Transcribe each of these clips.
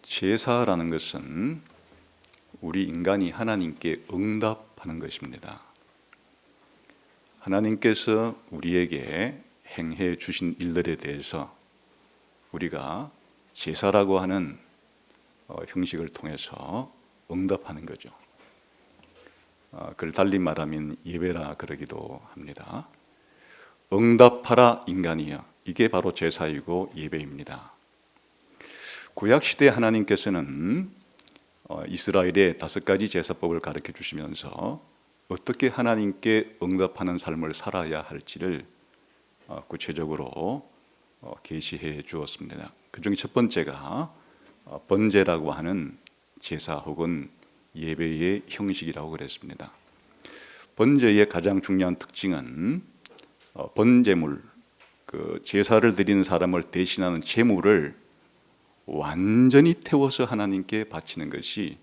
제사라는 것은 우리 인간이 하나님께 응답하는 것입니다. 하나님께서 우리에게 행해 주신 일들에 대해서 우리가 제사라고 하는 형식을 통해서 응답하는 거죠. 그걸 달리 말하면 예배라 그러기도 합니다. 응답하라 인간이여, 이게 바로 제사이고 예배입니다. 구약시대 하나님께서는 이스라엘의 5가지 제사법을 가르쳐 주시면서 어떻게 하나님께 응답하는 삶을 살아야 할지를 구체적으로 계시해 주었습니다. 그 중에 첫 번째가 번제라고 하는 제사 혹은 예배의 형식이라고 그랬습니다. 번제의 가장 중요한 특징은 번제물, 그 제사를 드리는 사람을 대신하는 제물을 완전히 태워서 하나님께 바치는 것이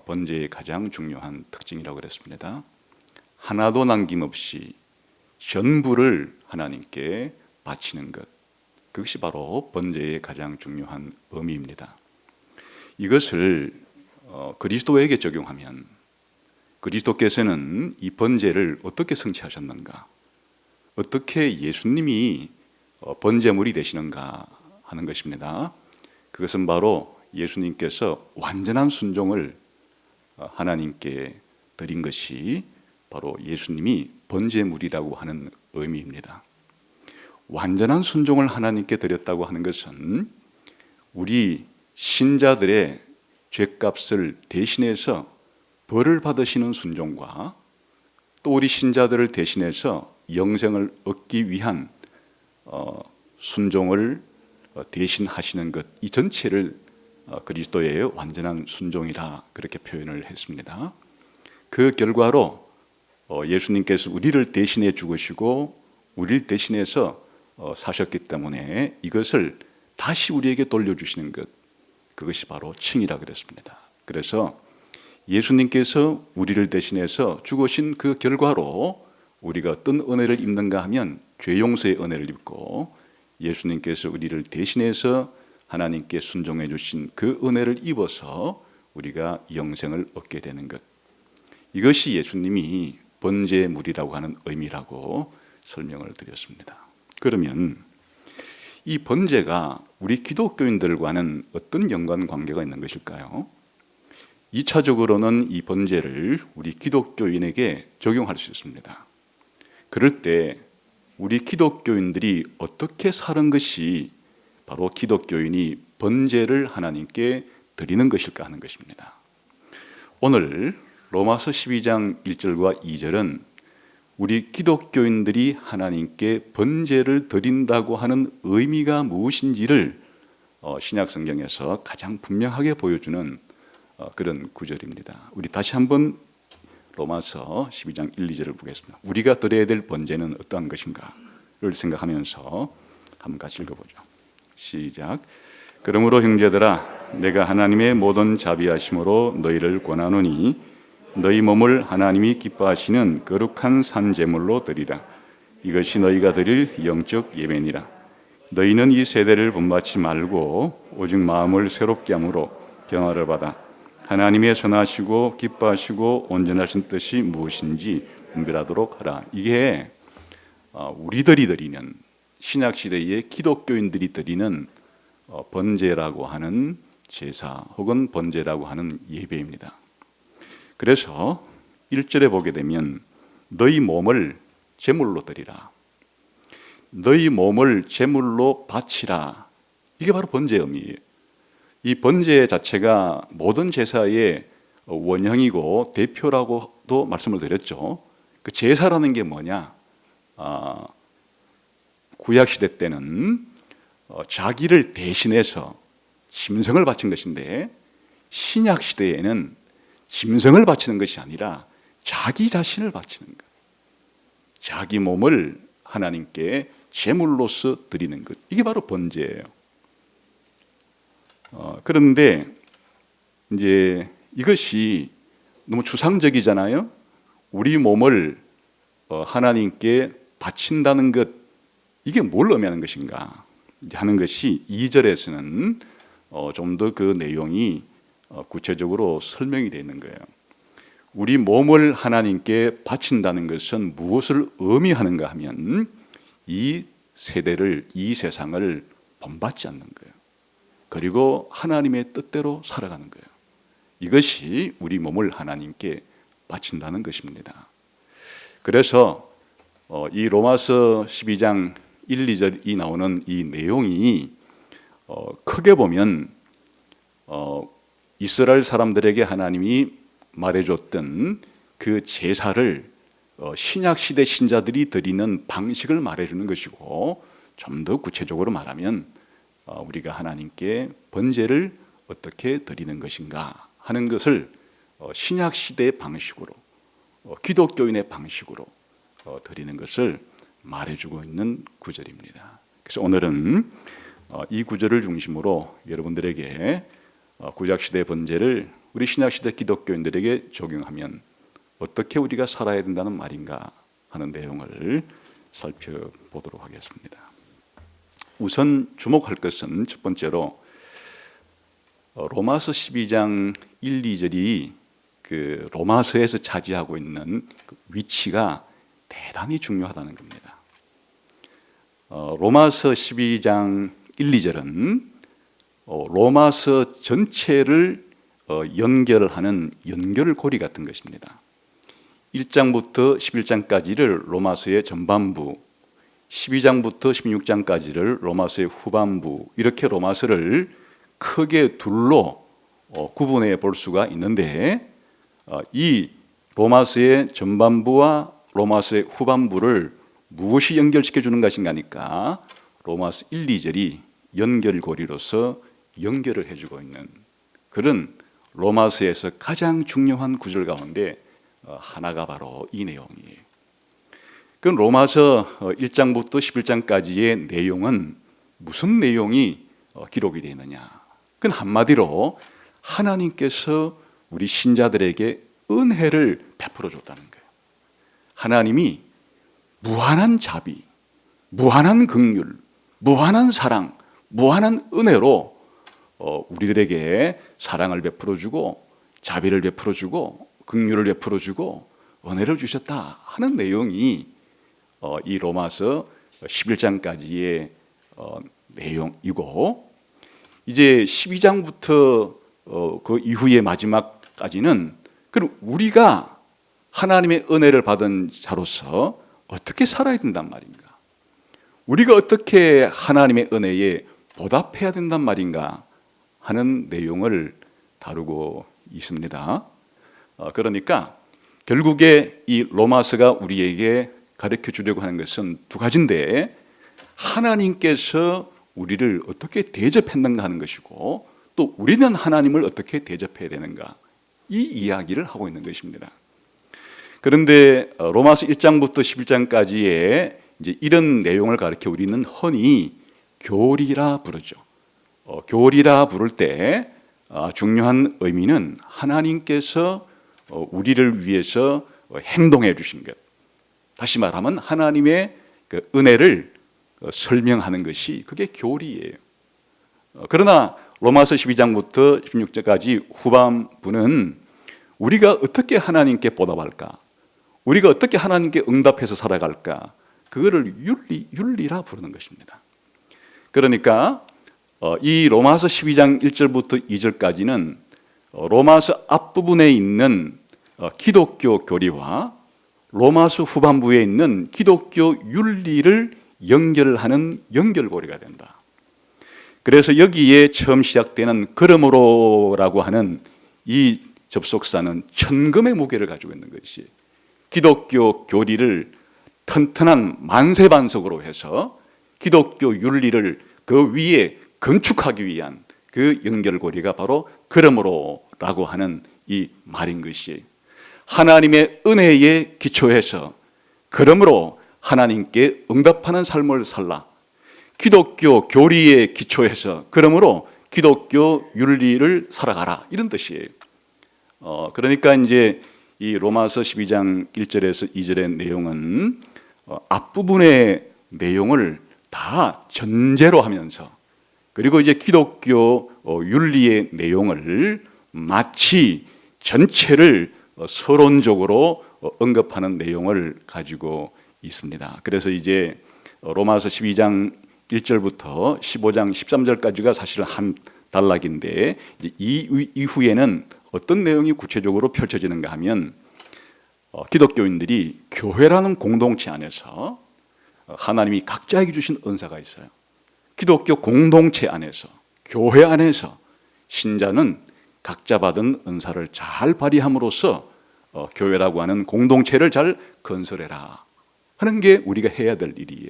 번제의 가장 중요한 특징이라고 그랬습니다. 하나도 남김없이 전부를 하나님께 바치는 것, 그것이 바로 번제의 가장 중요한 의미입니다. 이것을 그리스도에게 적용하면 그리스도께서는 이 번제를 어떻게 성취하셨는가, 어떻게 예수님이 번제물이 되시는가 하는 것입니다. 그것은 바로 예수님께서 완전한 순종을 하나님께 드린 것이 바로 예수님이 번제물이라고 하는 의미입니다. 완전한 순종을 하나님께 드렸다고 하는 것은 우리 신자들의 죄값을 대신해서 벌을 받으시는 순종과 또 우리 신자들을 대신해서 영생을 얻기 위한 순종을 대신하시는 것, 이 전체를 그리스도의 완전한 순종이라 그렇게 표현을 했습니다. 그 결과로 예수님께서 우리를 대신해 죽으시고 우리를 대신해서 사셨기 때문에 이것을 다시 우리에게 돌려주시는 것, 그것이 바로 칭이라 그랬습니다. 그래서 예수님께서 우리를 대신해서 죽으신 그 결과로 우리가 어떤 은혜를 입는가 하면 죄 용서의 은혜를 입고, 예수님께서 우리를 대신해서 하나님께 순종해 주신 그 은혜를 입어서 우리가 영생을 얻게 되는 것, 이것이 예수님이 번제물이라고 하는 의미라고 설명을 드렸습니다. 그러면 이 번제가 우리 기독교인들과는 어떤 연관관계가 있는 것일까요? 2차적으로는 이 번제를 우리 기독교인에게 적용할 수 있습니다. 그럴 때 우리 기독교인들이 어떻게 사는 것이 바로 기독교인이 번제를 하나님께 드리는 것일까 하는 것입니다. 오늘 로마서 12장 1절과 2절은 우리 기독교인들이 하나님께 번제를 드린다고 하는 의미가 무엇인지를 신약 성경에서 가장 분명하게 보여주는 그런 구절입니다. 우리 다시 한번 로마서 12장 1, 2절을 보겠습니다. 우리가 드려야 될 번제는 어떠한 것인가를 생각하면서 한번 같이 읽어보죠. 시작. 그러므로 형제들아, 내가 하나님의 모든 자비하심으로 너희를 권하노니 너희 몸을 하나님이 기뻐하시는 거룩한 산 제물로 드리라. 이것이 너희가 드릴 영적 예배니라. 너희는 이 세대를 본받지 말고 오직 마음을 새롭게 함으로 변화를 받아 하나님의 선하시고 기뻐하시고 온전하신 뜻이 무엇인지 분별하도록 하라. 이게 우리들이 드리는, 신약 시대의 기독교인들이 드리는 번제라고 하는 제사 혹은 번제라고 하는 예배입니다. 그래서 1절에 보게 되면 너희 몸을 제물로 드리라, 너희 몸을 제물로 바치라, 이게 바로 번제의 의미예요. 이 번제 자체가 모든 제사의 원형이고 대표라고도 말씀을 드렸죠. 그 제사라는 게 뭐냐? 구약시대 때는 자기를 대신해서 짐승을 바친 것인데, 신약시대에는 짐승을 바치는 것이 아니라 자기 자신을 바치는 것, 자기 몸을 하나님께 제물로서 드리는 것, 이게 바로 번제예요. 그런데 이제 이것이 너무 추상적이잖아요. 우리 몸을 하나님께 바친다는 것, 이게 뭘 의미하는 것인가 하는 것이 2절에서는 좀 더 그 내용이 구체적으로 설명이 되어 있는 거예요. 우리 몸을 하나님께 바친다는 것은 무엇을 의미하는가 하면 이 세대를, 이 세상을 본받지 않는 거예요. 그리고 하나님의 뜻대로 살아가는 거예요. 이것이 우리 몸을 하나님께 바친다는 것입니다. 그래서 이 로마서 12장 1, 2절이 나오는 이 내용이 크게 보면 이스라엘 사람들에게 하나님이 말해줬던 그 제사를 신약시대 신자들이 드리는 방식을 말해주는 것이고, 좀 더 구체적으로 말하면 우리가 하나님께 번제를 어떻게 드리는 것인가 하는 것을 신약시대의 방식으로, 기독교인의 방식으로 드리는 것을 말해주고 있는 구절입니다. 그래서 오늘은 이 구절을 중심으로 여러분들에게 구약시대 번제를 우리 신약시대 기독교인들에게 적용하면 어떻게 우리가 살아야 된다는 말인가 하는 내용을 살펴보도록 하겠습니다. 우선 주목할 것은 첫 번째로 로마서 12장 1, 2절이 그 로마서에서 차지하고 있는 그 위치가 대단히 중요하다는 겁니다. 로마서 12장 1, 2절은 로마서 전체를 연결하는 연결고리 같은 것입니다. 1장부터 11장까지를 로마서의 전반부, 12장부터 16장까지를 로마서의 후반부, 이렇게 로마서를 크게 둘로 구분해 볼 수가 있는데, 이 로마서의 전반부와 로마서의 후반부를 무엇이 연결시켜 주는 것인가 하니까 로마서 1, 2절이 연결고리로서 연결을 해주고 있는 그런 로마서에서 가장 중요한 구절 가운데 하나가 바로 이 내용이에요. 그 로마서 1장부터 11장까지의 내용은 무슨 내용이 기록이 되어 있느냐? 그건 한마디로 하나님께서 우리 신자들에게 은혜를 베풀어 줬다는 거예요. 하나님이 무한한 자비, 무한한 긍휼, 무한한 사랑, 무한한 은혜로 우리들에게 사랑을 베풀어 주고 자비를 베풀어 주고 긍휼을 베풀어 주고 은혜를 주셨다 하는 내용이 이 로마서 11장까지의 내용이고, 이제 12장부터 그 이후의 마지막까지는 그럼 우리가 하나님의 은혜를 받은 자로서 어떻게 살아야 된단 말인가? 우리가 어떻게 하나님의 은혜에 보답해야 된단 말인가 하는 내용을 다루고 있습니다. 그러니까 결국에 이 로마서가 우리에게 가르쳐 주려고 하는 것은 두 가지인데, 하나님께서 우리를 어떻게 대접했는가 하는 것이고, 또 우리는 하나님을 어떻게 대접해야 되는가, 이 이야기를 하고 있는 것입니다. 그런데 로마서 1장부터 11장까지의 이제 이런 내용을 가르쳐 우리는 흔히 교리라 부르죠. 교리라 부를 때 중요한 의미는 하나님께서 우리를 위해서 행동해 주신 것, 다시 말하면 하나님의 그 은혜를 설명하는 것이 그게 교리예요. 그러나 로마서 12장부터 16장까지 후반부는 우리가 어떻게 하나님께 보답할까, 우리가 어떻게 하나님께 응답해서 살아갈까, 그거를 윤리라 부르는 것입니다. 그러니까 이 로마서 12장 1절부터 2절까지는 로마서 앞부분에 있는 기독교 교리와 로마서 후반부에 있는 기독교 윤리를 연결하는 연결고리가 된다. 그래서 여기에 처음 시작되는 그러므로라고 하는 이 접속사는 천금의 무게를 가지고 있는 것이, 기독교 교리를 튼튼한 만세반석으로 해서 기독교 윤리를 그 위에 건축하기 위한 그 연결고리가 바로 그러므로라고 하는 이 말인 것이, 하나님의 은혜에 기초해서 그러므로 하나님께 응답하는 삶을 살라, 기독교 교리에 기초해서 그러므로 기독교 윤리를 살아가라, 이런 뜻이에요. 그러니까 이제 이 로마서 12장 1절에서 2절의 내용은 앞부분의 내용을 다 전제로 하면서 그리고 이제 기독교 윤리의 내용을 마치 전체를 서론적으로 언급하는 내용을 가지고 있습니다. 그래서 이제 로마서 12장 1절부터 15장 13절까지가 사실은 한 단락인데, 이 이후에는 어떤 내용이 구체적으로 펼쳐지는가 하면 기독교인들이 교회라는 공동체 안에서 하나님이 각자에게 주신 은사가 있어요. 기독교 공동체 안에서, 교회 안에서 신자는 각자 받은 은사를 잘 발휘함으로써 교회라고 하는 공동체를 잘 건설해라 하는 게 우리가 해야 될 일이에요.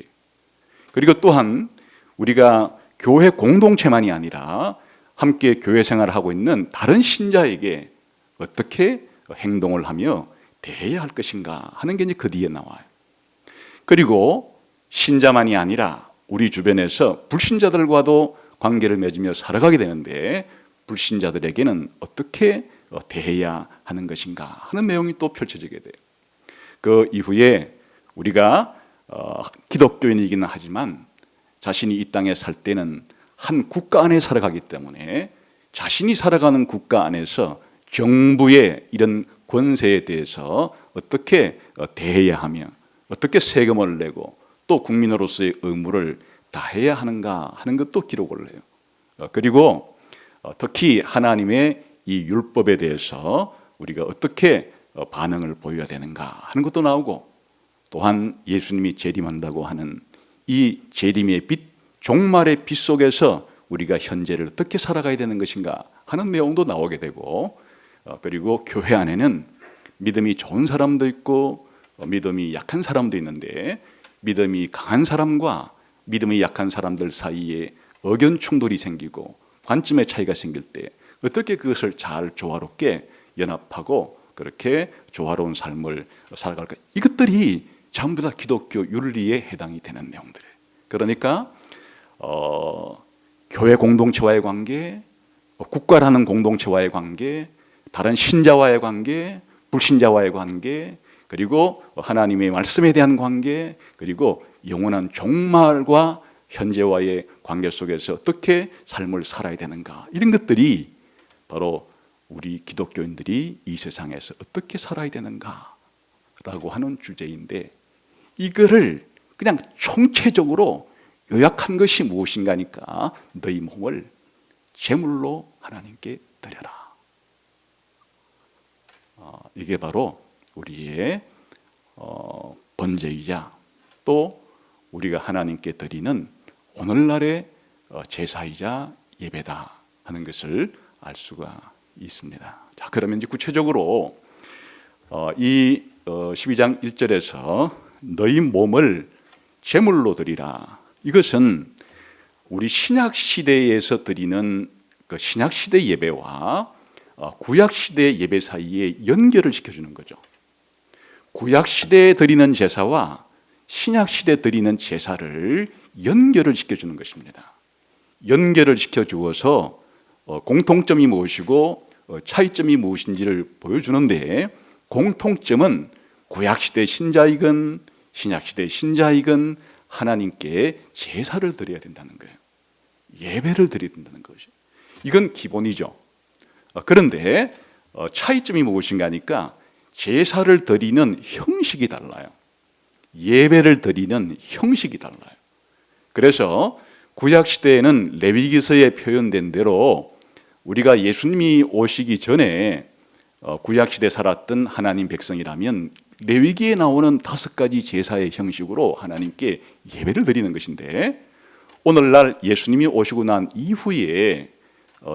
그리고 또한 우리가 교회 공동체만이 아니라 함께 교회 생활을 하고 있는 다른 신자에게 어떻게 행동을 하며 대해야 할 것인가 하는 게 이제 그 뒤에 나와요. 그리고 신자만이 아니라 우리 주변에서 불신자들과도 관계를 맺으며 살아가게 되는데, 불신자들에게는 어떻게 대해야 하는 것인가 하는 내용이 또 펼쳐지게 돼요. 그 이후에 우리가 기독교인이기는 하지만 자신이 이 땅에 살 때는 한 국가 안에 살아가기 때문에 자신이 살아가는 국가 안에서 정부의 이런 권세에 대해서 어떻게 대해야 하며 어떻게 세금을 내고 또 국민으로서의 의무를 다해야 하는가 하는 것도 기록을 해요. 그리고 특히 하나님의 이 율법에 대해서 우리가 어떻게 반응을 보여야 되는가 하는 것도 나오고, 또한 예수님이 재림한다고 하는 이 재림의 빛, 종말의 빛 속에서 우리가 현재를 어떻게 살아가야 되는 것인가 하는 내용도 나오게 되고, 그리고 교회 안에는 믿음이 좋은 사람도 있고 믿음이 약한 사람도 있는데, 믿음이 강한 사람과 믿음이 약한 사람들 사이에 의견 충돌이 생기고 관점의 차이가 생길 때 어떻게 그것을 잘 조화롭게 연합하고 그렇게 조화로운 삶을 살아갈까, 이것들이 전부 다 기독교 윤리에 해당이 되는 내용들이에요. 그러니까 교회 공동체와의 관계, 국가라는 공동체와의 관계, 다른 신자와의 관계, 불신자와의 관계, 그리고 하나님의 말씀에 대한 관계, 그리고 영원한 종말과 현재와의 관계 속에서 어떻게 삶을 살아야 되는가, 이런 것들이 바로 우리 기독교인들이 이 세상에서 어떻게 살아야 되는가라고 하는 주제인데, 이거를 그냥 총체적으로 요약한 것이 무엇인가 하니까 너희 몸을 제물로 하나님께 드려라. 이게 바로 우리의 번제이자 또 우리가 하나님께 드리는 오늘날의 제사이자 예배다 하는 것을 알 수가 있습니다. 자, 그러면 이제 구체적으로 이 12장 1절에서 너희 몸을 제물로 드리라, 이것은 우리 신약 시대에서 드리는 그 신약 시대 예배와 구약 시대 예배 사이에 연결을 시켜주는 거죠. 구약 시대에 드리는 제사와 신약 시대에 드리는 제사를 연결을 시켜주는 것입니다. 연결을 시켜주어서 공통점이 무엇이고 차이점이 무엇인지를 보여주는데, 공통점은 구약 시대 신자이건 신약 시대 신자이건 하나님께 제사를 드려야 된다는 거예요. 예배를 드려야 된다는 것이죠. 이건 기본이죠. 그런데 차이점이 무엇인가 하니까 제사를 드리는 형식이 달라요. 예배를 드리는 형식이 달라요. 그래서 구약 시대에는 레위기서에 표현된 대로 우리가 예수님이 오시기 전에 구약 시대에 살았던 하나님 백성이라면 레위기에 나오는 5가지 제사의 형식으로 하나님께 예배를 드리는 것인데, 오늘날 예수님이 오시고 난 이후에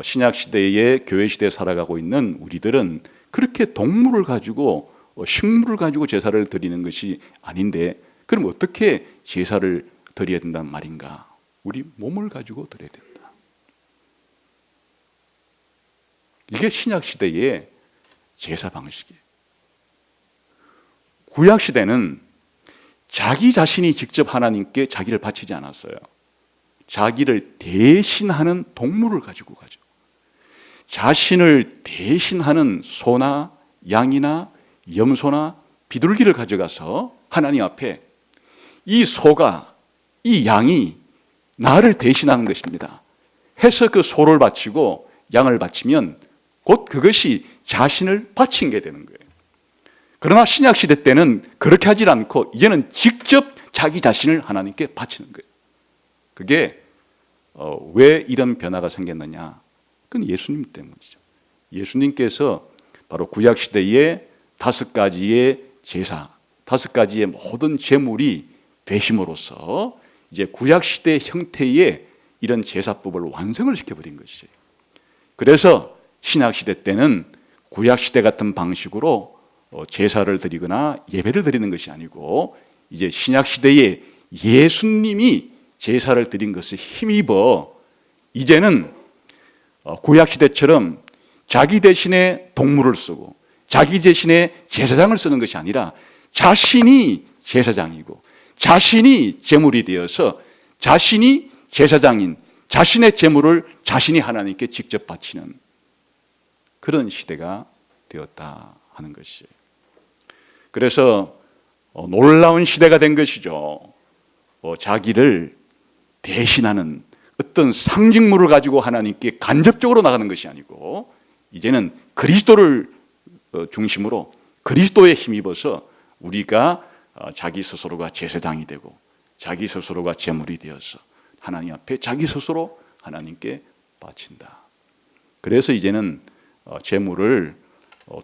신약 시대에 교회 시대에 살아가고 있는 우리들은 그렇게 동물을 가지고 식물을 가지고 제사를 드리는 것이 아닌데, 그럼 어떻게 제사를 드려야 된단 말인가? 우리 몸을 가지고 드려야 된다. 이게 신약 시대의 제사 방식이에요. 구약 시대는 자기 자신이 직접 하나님께 자기를 바치지 않았어요. 자기를 대신하는 동물을 가지고 가죠. 자신을 대신하는 소나 양이나 염소나 비둘기를 가져가서 하나님 앞에 이 소가, 이 양이 나를 대신하는 것입니다. 해서 그 소를 바치고 양을 바치면 곧 그것이 자신을 바친 게 되는 거예요. 그러나 신약 시대 때는 그렇게 하질 않고 이제는 직접 자기 자신을 하나님께 바치는 거예요. 그게 왜 이런 변화가 생겼느냐? 그건 예수님 때문이죠. 예수님께서 바로 구약 시대에 5가지의 제사, 5가지의 모든 제물이 되심으로써 이제 구약 시대 형태의 이런 제사법을 완성을 시켜버린 것이에요. 그래서 신약 시대 때는 구약 시대 같은 방식으로 제사를 드리거나 예배를 드리는 것이 아니고 이제 신약 시대에 예수님이 제사를 드린 것을 힘입어 이제는 구약 시대처럼 자기 대신에 동물을 쓰고 자기 대신에 제사장을 쓰는 것이 아니라 자신이 제사장이고 자신이 제물이 되어서 자신이 제사장인 자신의 제물을 자신이 하나님께 직접 바치는 그런 시대가 되었다 하는 것이에요. 그래서 놀라운 시대가 된 것이죠. 자기를 대신하는 어떤 상징물을 가지고 하나님께 간접적으로 나가는 것이 아니고 이제는 그리스도를 중심으로 그리스도에 힘입어서 우리가 자기 스스로가 제사장이 되고 자기 스스로가 제물이 되어서 하나님 앞에 자기 스스로 하나님께 바친다. 그래서 이제는 제물을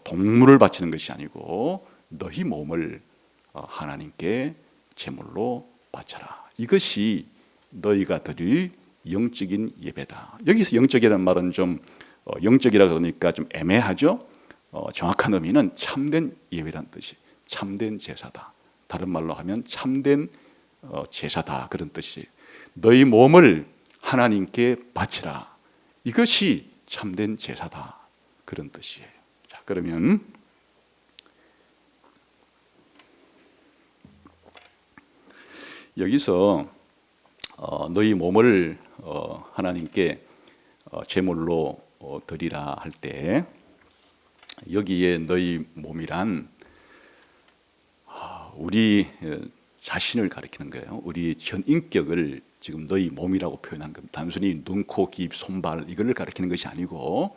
동물을 바치는 것이 아니고 너희 몸을 하나님께 제물로 바쳐라. 이것이 너희가 드릴 영적인 예배다. 여기서 영적이라는 말은 좀 영적이라 그러니까 좀 애매하죠. 정확한 의미는 참된 예배란 뜻이 참된 제사다. 다른 말로 하면 참된 제사다 그런 뜻이. 너희 몸을 하나님께 바치라. 이것이 참된 제사다 그런 뜻이에요. 자, 그러면 여기서 너희 몸을 하나님께 제물로 드리라 할 때 여기에 너희 몸이란 우리 자신을 가리키는 거예요. 우리 전 인격을 지금 너희 몸이라고 표현한 겁니다. 단순히 눈, 코, 귀, 손발 이걸 가리키는 것이 아니고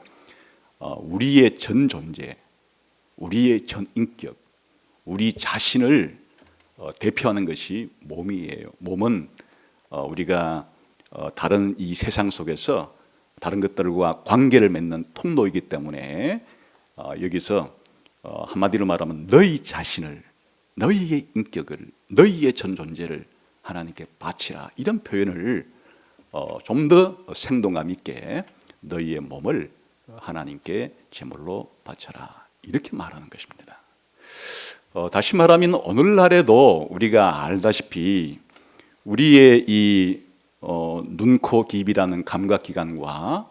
우리의 전 존재, 우리의 전 인격, 우리 자신을 대표하는 것이 몸이에요. 몸은 우리가 다른 이 세상 속에서 다른 것들과 관계를 맺는 통로이기 때문에 여기서 한마디로 말하면 너희 자신을, 너희의 인격을, 너희의 전 존재를 하나님께 바치라. 이런 표현을 좀 더 생동감 있게 너희의 몸을 하나님께 제물로 바쳐라. 이렇게 말하는 것입니다. 다시 말하면 오늘날에도 우리가 알다시피 우리의 이 눈, 코, 귀이라는 감각기관과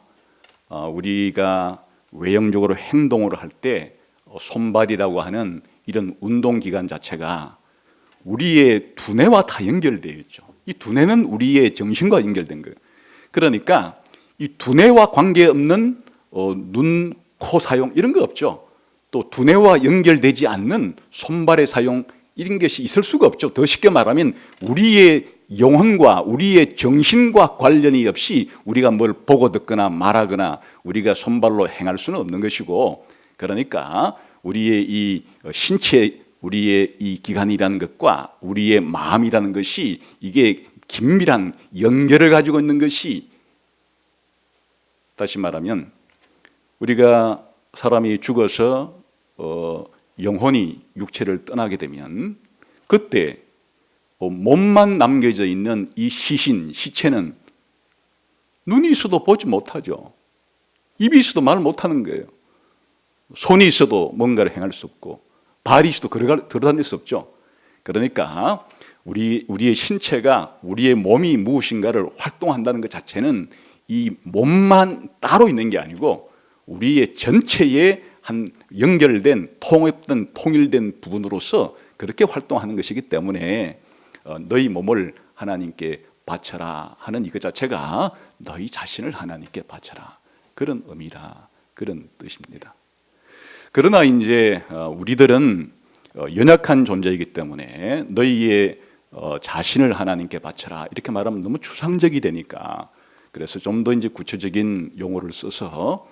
우리가 외형적으로 행동을 할 때 손발이라고 하는 이런 운동기관 자체가 우리의 두뇌와 다 연결되어 있죠. 이 두뇌는 우리의 정신과 연결된 거예요. 그러니까 이 두뇌와 관계없는 눈, 코 사용 이런 거 없죠. 또 두뇌와 연결되지 않는 손발의 사용 이런 것이 있을 수가 없죠. 더 쉽게 말하면 우리의 영혼과 우리의 정신과 관련이 없이 우리가 뭘 보고 듣거나 말하거나 우리가 손발로 행할 수는 없는 것이고, 그러니까 우리의 이 신체, 우리의 이 기관이라는 것과 우리의 마음이라는 것이 이게 긴밀한 연결을 가지고 있는 것이, 다시 말하면 우리가 사람이 죽어서 영혼이 육체를 떠나게 되면 그때 몸만 남겨져 있는 이 시체는 눈이 있어도 보지 못하죠. 입이 있어도 말 못하는 거예요. 손이 있어도 뭔가를 행할 수 없고 발이 있어도 걸어다닐 수 없죠. 그러니까 우리의 신체가, 우리의 몸이 무엇인가를 활동한다는 것 자체는 이 몸만 따로 있는 게 아니고 우리의 전체의 한 연결된 통일된 부분으로서 그렇게 활동하는 것이기 때문에 너희 몸을 하나님께 바쳐라 하는 이것 자체가 너희 자신을 하나님께 바쳐라 그런 의미라, 그런 뜻입니다. 그러나 이제 우리들은 연약한 존재이기 때문에 너희의 자신을 하나님께 바쳐라 이렇게 말하면 너무 추상적이 되니까 그래서 좀 더 이제 구체적인 용어를 써서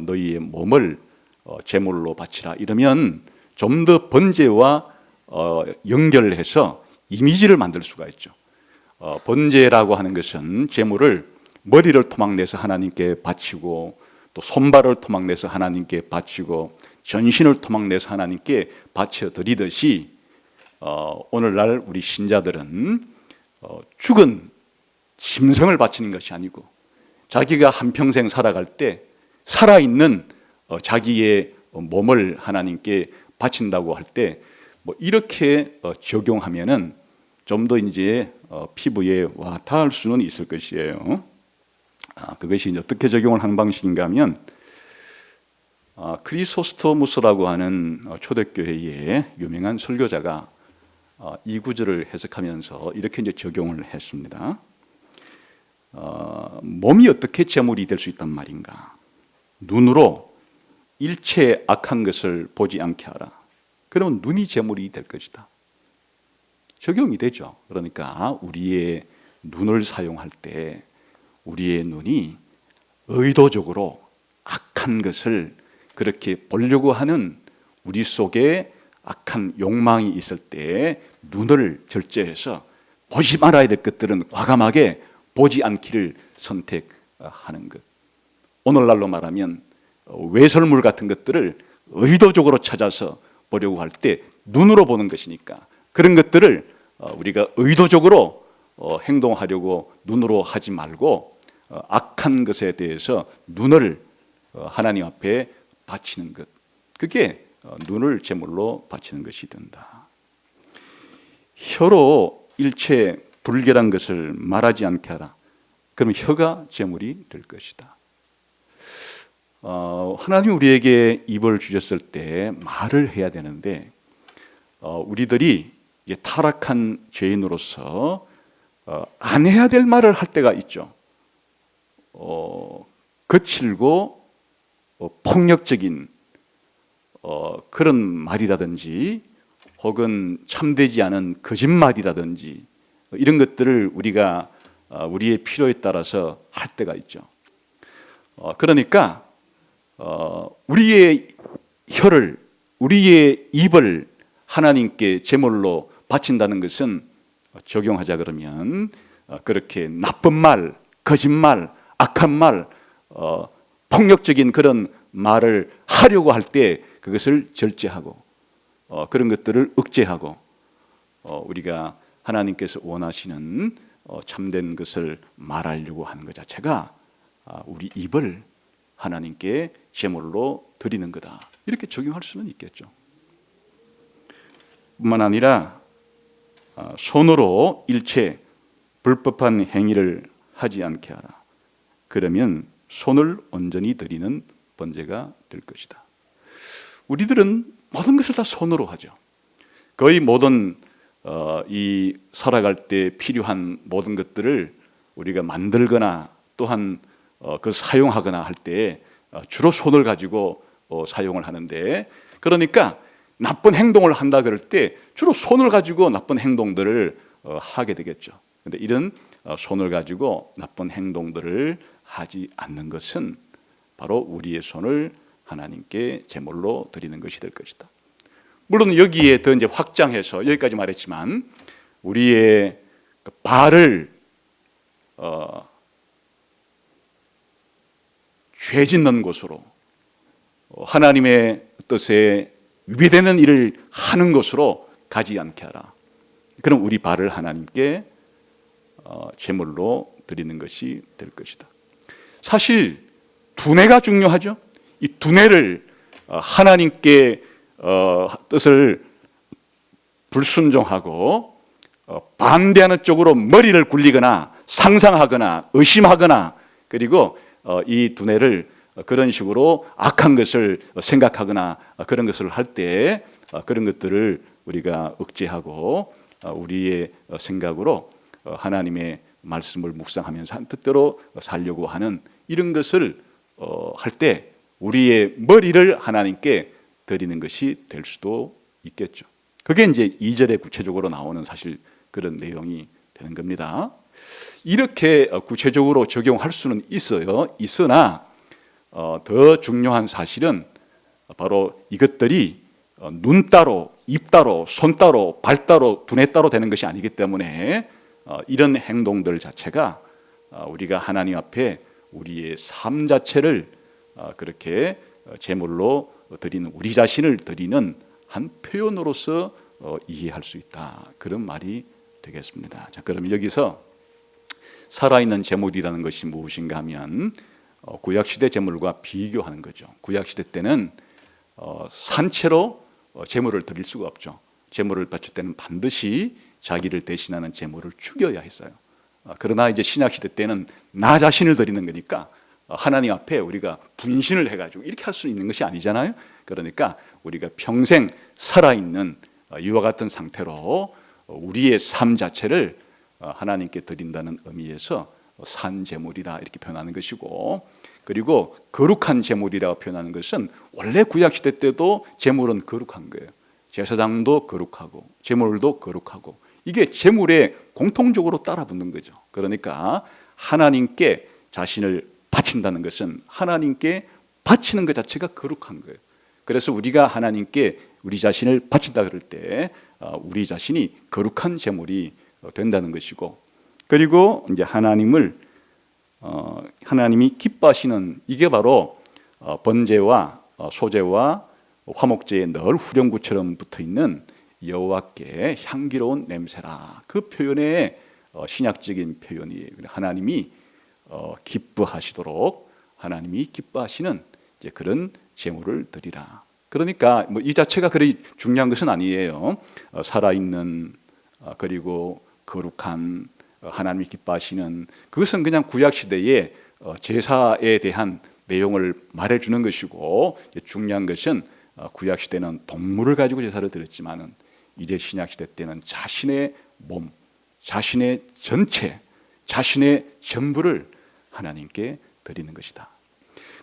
너희의 몸을 제물로 바치라 이러면 좀 더 번제와 연결해서 이미지를 만들 수가 있죠. 번제라고 하는 것은 제물을 머리를 토막내서 하나님께 바치고 또 손발을 토막내서 하나님께 바치고 전신을 토막내서 하나님께 바쳐 드리듯이 오늘날 우리 신자들은 죽은 짐승을 바치는 것이 아니고 자기가 한평생 살아갈 때 살아있는 자기의 몸을 하나님께 바친다고 할 때 뭐 이렇게 적용하면은 좀 더 이제 피부에 와 닿을 수는 있을 것이에요. 그것이 이제 어떻게 적용을 하는 방식인가 하면 크리소스토무스라고 하는 초대교회의 유명한 설교자가 이 구절을 해석하면서 이렇게 이제 적용을 했습니다. 몸이 어떻게 제물이 될 수 있단 말인가? 눈으로 일체 악한 것을 보지 않게 하라. 그러면 눈이 제물이 될 것이다. 적용이 되죠. 그러니까 우리의 눈을 사용할 때 우리의 눈이 의도적으로 악한 것을 그렇게 보려고 하는 우리 속에 악한 욕망이 있을 때 눈을 절제해서 보지 말아야 될 것들은 과감하게 보지 않기를 선택하는 것. 오늘날로 말하면 외설물 같은 것들을 의도적으로 찾아서 보려고 할 때 눈으로 보는 것이니까 그런 것들을 우리가 의도적으로 행동하려고 눈으로 하지 말고 악한 것에 대해서 눈을 하나님 앞에 바치는 것, 그게 눈을 제물로 바치는 것이 된다. 혀로 일체 불결한 것을 말하지 않게 하라. 그러면 혀가 제물이 될 것이다. 하나님이 우리에게 입을 주셨을 때 말을 해야 되는데 우리들이 이제 타락한 죄인으로서 안 해야 될 말을 할 때가 있죠. 거칠고 폭력적인 그런 말이라든지 혹은 참되지 않은 거짓말이라든지 이런 것들을 우리가 우리의 필요에 따라서 할 때가 있죠. 그러니까 우리의 혀를, 우리의 입을 하나님께 제물로 바친다는 것은 적용하자 그러면 그렇게 나쁜 말, 거짓말, 악한 말, 폭력적인 그런 말을 하려고 할 때 그것을 절제하고 그런 것들을 억제하고 우리가 하나님께서 원하시는 참된 것을 말하려고 하는 것 자체가 우리 입을 하나님께 제물로 드리는 거다. 이렇게 적용할 수는 있겠죠. 뿐만 아니라 손으로 일체 불법한 행위를 하지 않게 하라. 그러면 손을 온전히 드리는 번제가 될 것이다. 우리들은 모든 것을 다 손으로 하죠. 거의 모든 이 살아갈 때 필요한 모든 것들을 우리가 만들거나 또한 그 사용하거나 할 때 주로 손을 가지고 사용을 하는데, 그러니까 나쁜 행동을 한다 그럴 때 주로 손을 가지고 나쁜 행동들을 하게 되겠죠. 그런데 이런 손을 가지고 나쁜 행동들을 하지 않는 것은 바로 우리의 손을 하나님께 제물로 드리는 것이 될 것이다. 물론 여기에 더 이제 확장해서 여기까지 말했지만 우리의 발을 죄 짓는 곳으로, 하나님의 뜻에 위배되는 일을 하는 것으로 가지 않게 하라. 그럼 우리 발을 하나님께 제물로 드리는 것이 될 것이다. 사실 두뇌가 중요하죠. 이 두뇌를 하나님께 뜻을 불순종하고 반대하는 쪽으로 머리를 굴리거나 상상하거나 의심하거나, 그리고 이 두뇌를 그런 식으로 악한 것을 생각하거나 그런 것을 할 때 그런 것들을 우리가 억제하고 우리의 생각으로 하나님의 말씀을 묵상하면서 한 뜻대로 살려고 하는 이런 것을 할 때 우리의 머리를 하나님께 드리는 것이 될 수도 있겠죠. 그게 이제 2절에 구체적으로 나오는 사실 그런 내용이 되는 겁니다. 이렇게 구체적으로 적용할 수는 있어요. 있으나 더 중요한 사실은 바로 이것들이 눈 따로, 입 따로, 손 따로, 발 따로, 두뇌 따로 되는 것이 아니기 때문에 이런 행동들 자체가 우리가 하나님 앞에 우리의 삶 자체를 그렇게 제물로 드리는, 우리 자신을 드리는 한 표현으로서 이해할 수 있다, 그런 말이 되겠습니다. 자, 그럼 여기서 살아있는 제물이라는 것이 무엇인가 하면 구약시대 제물과 비교하는 거죠. 구약시대 때는 산채로 제물을 드릴 수가 없죠. 제물을 바칠 때는 반드시 자기를 대신하는 제물을 죽여야 했어요. 그러나 이제 신약시대 때는 나 자신을 드리는 거니까 하나님 앞에 우리가 분신을 해가지고 이렇게 할 수 있는 것이 아니잖아요. 그러니까 우리가 평생 살아있는 이와 같은 상태로 우리의 삶 자체를 하나님께 드린다는 의미에서 산제물이라 이렇게 표현하는 것이고, 그리고 거룩한 제물이라고 표현하는 것은 원래 구약시대 때도 제물은 거룩한 거예요. 제사장도 거룩하고 제물도 거룩하고, 이게 제물에 공통적으로 따라붙는 거죠. 그러니까 하나님께 자신을 바친다는 것은 하나님께 바치는 것 자체가 거룩한 거예요. 그래서 우리가 하나님께 우리 자신을 바친다 그럴 때 우리 자신이 거룩한 제물이 된다는 것이고, 그리고 이제 하나님이 기뻐하시는, 이게 바로 번제와 소제와 화목제에 늘 후렴구처럼 붙어있는 여호와께 향기로운 냄새라, 그 표현의 신약적인 표현이에요. 하나님이 기뻐하시도록, 하나님이 기뻐하시는 이제 그런 제물을 드리라. 그러니까 이 자체가 그리 중요한 것은 아니에요. 살아있는 그리고 거룩한, 하나님이 기뻐하시는, 그것은 그냥 구약시대의 제사에 대한 내용을 말해주는 것이고, 중요한 것은 구약시대는 동물을 가지고 제사를 드렸지만은 이제 신약시대 때는 자신의 몸, 자신의 전체, 자신의 전부를 하나님께 드리는 것이다.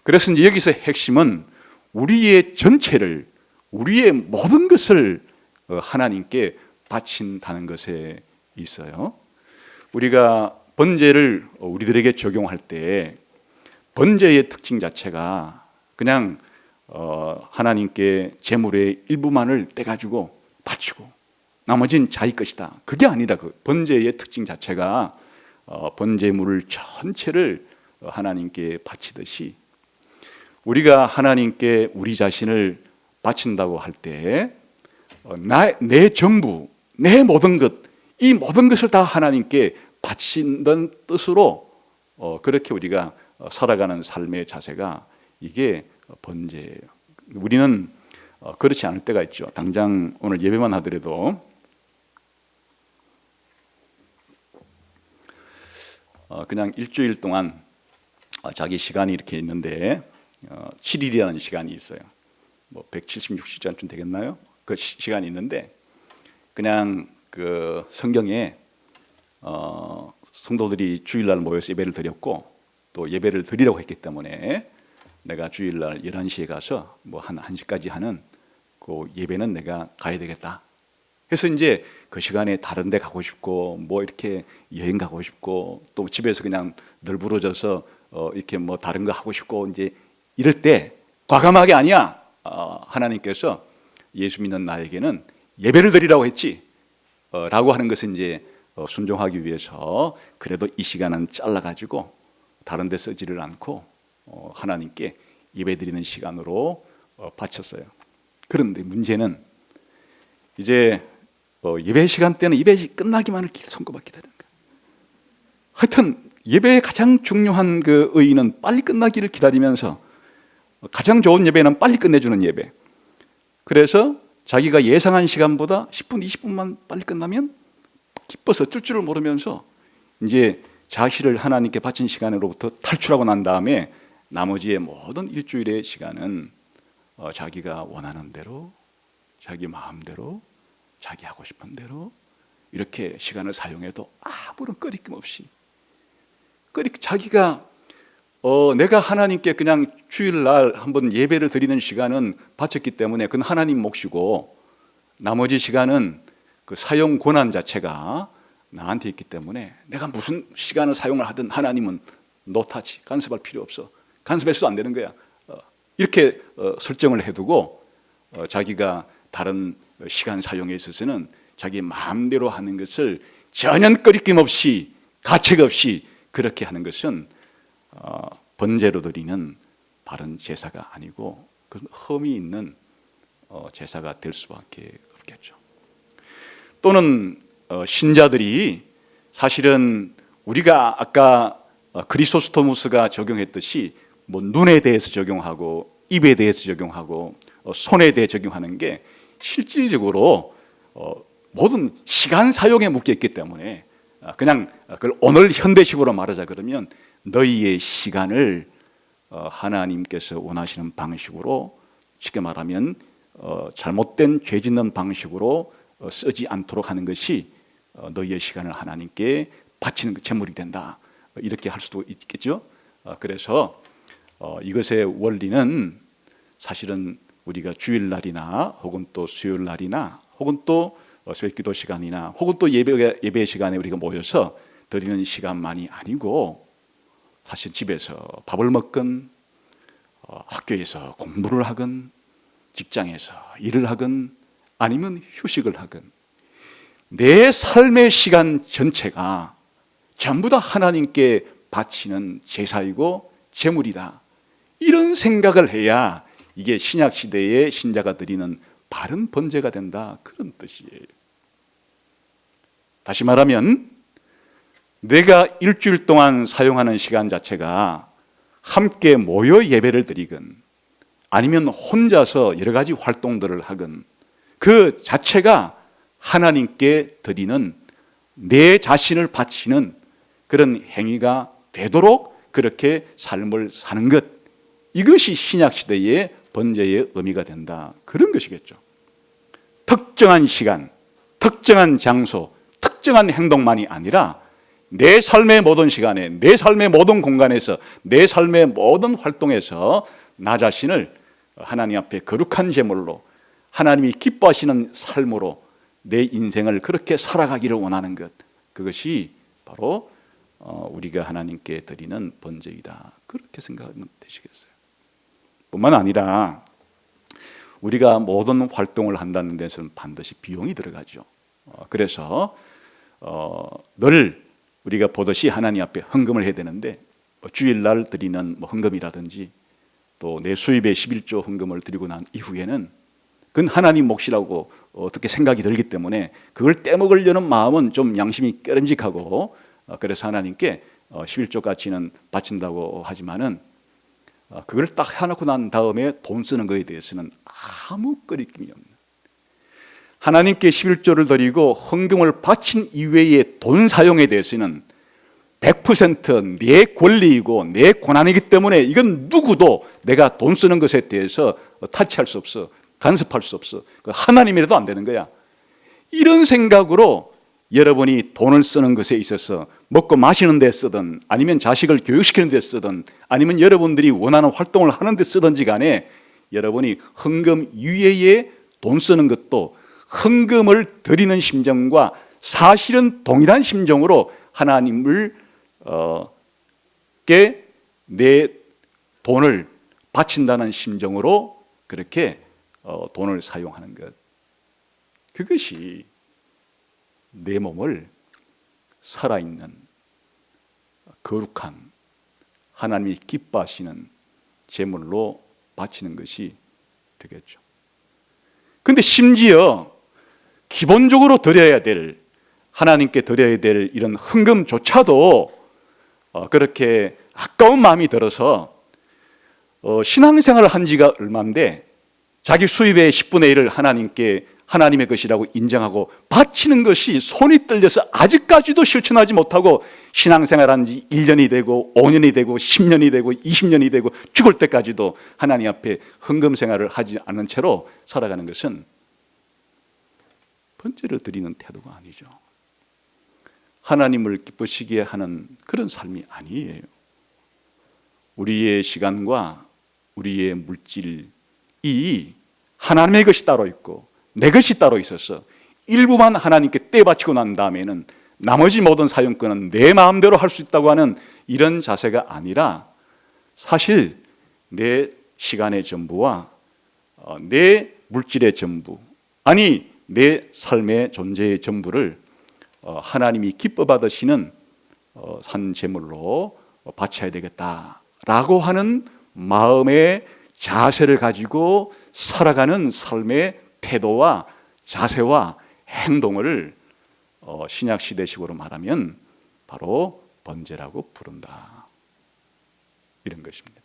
그래서 이제 여기서 핵심은 우리의 전체를, 우리의 모든 것을 하나님께 바친다는 것에 있어요. 우리가 번제를 우리들에게 적용할 때 번제의 특징 자체가 그냥 하나님께 제물의 일부만을 떼가지고 바치고 나머지는 자기 것이다, 그게 아니다. 그 번제의 특징 자체가 번제물을 전체를 하나님께 바치듯이 우리가 하나님께 우리 자신을 바친다고 할 때 내 전부, 내 모든 것, 이 모든 것을 다 하나님께 바친다는 뜻으로 그렇게 우리가 살아가는 삶의 자세가 이게 번제예요. 우리는 그렇지 않을 때가 있죠. 당장 오늘 예배만 하더라도 그냥 일주일 동안 자기 시간이 이렇게 있는데 7일이라는 시간이 있어요. 뭐 176시간쯤 되겠나요? 그 시간이 있는데 그냥 그 성경에 성도들이 주일날 모여서 예배를 드렸고 또 예배를 드리려고 했기 때문에 내가 주일날 11시에 가서 뭐 한 1시까지 하는 그 예배는 내가 가야 되겠다 해서 이제 그 시간에 다른 데 가고 싶고 뭐 이렇게 여행 가고 싶고 또 집에서 그냥 널브러져서 이렇게 뭐 다른 거 하고 싶고 이제 이럴 때 과감하게 아니야. 하나님께서 예수 믿는 나에게는 예배를 드리라고 했지 라고 하는 것은 이제 순종하기 위해서 그래도 이 시간은 잘라가지고 다른 데 쓰지를 않고 하나님께 예배 드리는 시간으로 바쳤어요. 그런데 문제는 이제 예배 시간 때는 예배 끝나기만을 손꼽아 기다리는 거예요. 하여튼 예배의 가장 중요한 그 의의는 빨리 끝나기를 기다리면서 가장 좋은 예배는 빨리 끝내주는 예배. 그래서 자기가 예상한 시간보다 10분, 20분만 빨리 끝나면 기뻐서 어쩔 줄을 모르면서 이제 자신을 하나님께 바친 시간으로부터 탈출하고 난 다음에 나머지의 모든 일주일의 시간은 자기가 원하는 대로, 자기 마음대로, 자기 하고 싶은 대로 이렇게 시간을 사용해도 아무런 꺼리낌 없이 자기가 내가 하나님께 그냥 주일날 한번 예배를 드리는 시간은 바쳤기 때문에 그건 하나님 몫이고 나머지 시간은 그 사용 권한 자체가 나한테 있기 때문에 내가 무슨 시간을 사용을 하든 하나님은 노타치, 간섭할 필요 없어. 간섭해서도 안 되는 거야. 이렇게 설정을 해두고 자기가 다른 시간 사용에 있어서는 자기 마음대로 하는 것을 전혀 꺼리낌 없이 가책 없이 그렇게 하는 것은 번제로 드리는 바른 제사가 아니고 그런 흠이 있는 제사가 될 수밖에 없겠죠. 또는 신자들이 사실은 우리가 아까 크리소스토무스가 적용했듯이 뭐 눈에 대해서 적용하고 입에 대해서 적용하고 손에 대해 적용하는 게 실질적으로 모든 시간 사용에 묶여 있기 때문에 그냥 그걸 오늘 현대식으로 말하자 그러면 너희의 시간을 하나님께서 원하시는 방식으로 쉽게 말하면 잘못된 죄 짓는 방식으로 쓰지 않도록 하는 것이 너희의 시간을 하나님께 바치는 제물이 된다. 이렇게 할 수도 있겠죠. 그래서 이것의 원리는 사실은 우리가 주일날이나 혹은 또 수요일날이나 혹은 또 새벽기도 시간이나 혹은 또 예배 시간에 우리가 모여서 드리는 시간만이 아니고 사실 집에서 밥을 먹건 학교에서 공부를 하건 직장에서 일을 하건 아니면 휴식을 하건 내 삶의 시간 전체가 전부 다 하나님께 바치는 제사이고 제물이다. 이런 생각을 해야 이게 신약 시대의 신자가 드리는 바른 번제가 된다. 그런 뜻이에요. 다시 말하면 내가 일주일 동안 사용하는 시간 자체가 함께 모여 예배를 드리건 아니면 혼자서 여러 가지 활동들을 하건 그 자체가 하나님께 드리는 내 자신을 바치는 그런 행위가 되도록 그렇게 삶을 사는 것, 이것이 신약시대의 번제의 의미가 된다. 그런 것이겠죠. 특정한 시간, 특정한 장소, 특정한 행동만이 아니라 내 삶의 모든 시간에, 내 삶의 모든 공간에서, 내 삶의 모든 활동에서 나 자신을 하나님 앞에 거룩한 제물로 하나님이 기뻐하시는 삶으로 내 인생을 그렇게 살아가기를 원하는 것, 그것이 바로 우리가 하나님께 드리는 번제이다. 그렇게 생각하면 되시겠어요. 뿐만 아니라 우리가 모든 활동을 한다는 데서는 반드시 비용이 들어가죠. 그래서 늘 우리가 보듯이 하나님 앞에 헌금을 해야 되는데 주일날 드리는 헌금이라든지 또 내 수입의 11조 헌금을 드리고 난 이후에는 그건 하나님 몫이라고 어떻게 생각이 들기 때문에 그걸 떼먹으려는 마음은 좀 양심이 깨름직하고 그래서 하나님께 11조 가치는 바친다고 하지만은 그걸 딱 해놓고 난 다음에 돈 쓰는 거에 대해서는 아무 꺼리낌이 없는, 하나님께 11조를 드리고 헌금을 바친 이외의 돈 사용에 대해서는 100%내 권리이고 내 권한이기 때문에 이건 누구도 내가 돈 쓰는 것에 대해서 타치할 수 없어, 간섭할 수 없어, 하나님이라도 안 되는 거야. 이런 생각으로 여러분이 돈을 쓰는 것에 있어서 먹고 마시는 데 쓰든 아니면 자식을 교육시키는 데 쓰든 아니면 여러분들이 원하는 활동을 하는 데 쓰든지 간에 여러분이 헌금 이외에 돈 쓰는 것도 헌금을 드리는 심정과 사실은 동일한 심정으로 하나님을 내 돈을 바친다는 심정으로 그렇게 돈을 사용하는 것, 그것이 내 몸을 살아있는 거룩한 하나님이 기뻐하시는 제물로 바치는 것이 되겠죠. 그런데 심지어 기본적으로 드려야 될, 하나님께 드려야 될 이런 헌금조차도 그렇게 아까운 마음이 들어서 신앙생활을 한 지가 얼마인데 자기 수입의 10분의 1을 하나님께 하나님의 것이라고 인정하고 바치는 것이 손이 떨려서 아직까지도 실천하지 못하고 신앙생활한 지 1년이 되고 5년이 되고 10년이 되고 20년이 되고 죽을 때까지도 하나님 앞에 헌금 생활을 하지 않은 채로 살아가는 것은 번제를 드리는 태도가 아니죠. 하나님을 기쁘시게 하는 그런 삶이 아니에요. 우리의 시간과 우리의 물질이 하나님의 것이 따로 있고 내 것이 따로 있어서 일부만 하나님께 떼바치고 난 다음에는 나머지 모든 사용권은 내 마음대로 할 수 있다고 하는 이런 자세가 아니라 사실 내 시간의 전부와 내 물질의 전부, 아니 내 삶의 존재의 전부를 하나님이 기뻐 받으시는 산 제물로 바쳐야 되겠다라고 하는 마음의 자세를 가지고 살아가는 삶의 태도와 자세와 행동을 신약 시대식으로 말하면 바로 번제라고 부른다, 이런 것입니다.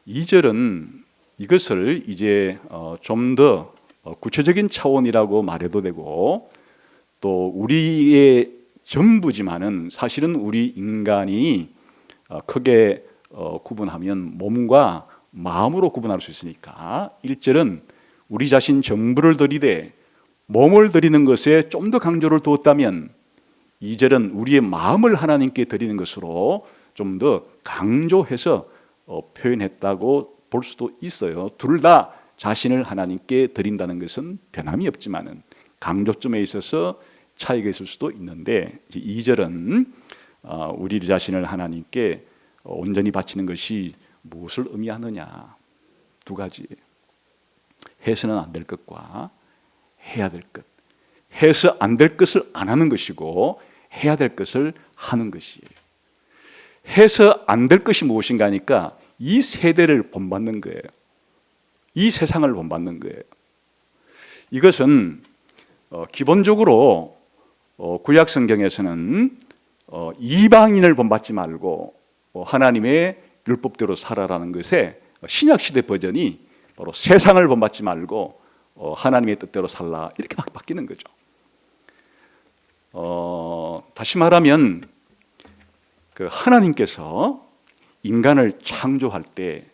2절은 이것을 이제 좀 더 구체적인 차원이라고 말해도 되고, 또 우리의 전부지만은 사실은 우리 인간이 크게 구분하면 몸과 마음으로 구분할 수 있으니까 1절은 우리 자신 전부를 드리되 몸을 드리는 것에 좀 더 강조를 두었다면 2절은 우리의 마음을 하나님께 드리는 것으로 좀 더 강조해서 표현했다고 볼 수도 있어요. 둘 다 자신을 하나님께 드린다는 것은 변함이 없지만은 강조점에 있어서 차이가 있을 수도 있는데, 2절은 우리 자신을 하나님께 온전히 바치는 것이 무엇을 의미하느냐, 두 가지. 해서는 안 될 것과 해야 될 것. 해서 안 될 것을 안 하는 것이고 해야 될 것을 하는 것이에요. 해서 안 될 것이 무엇인가 하니까 이 세대를 본받는 거예요. 이 세상을 본받는 거예요. 이것은 기본적으로 구약 성경에서는 이방인을 본받지 말고 하나님의 율법대로 살아라는 것에 신약 시대 버전이 바로 세상을 본받지 말고 하나님의 뜻대로 살라, 이렇게 막 바뀌는 거죠. 다시 말하면 그 하나님께서 인간을 창조할 때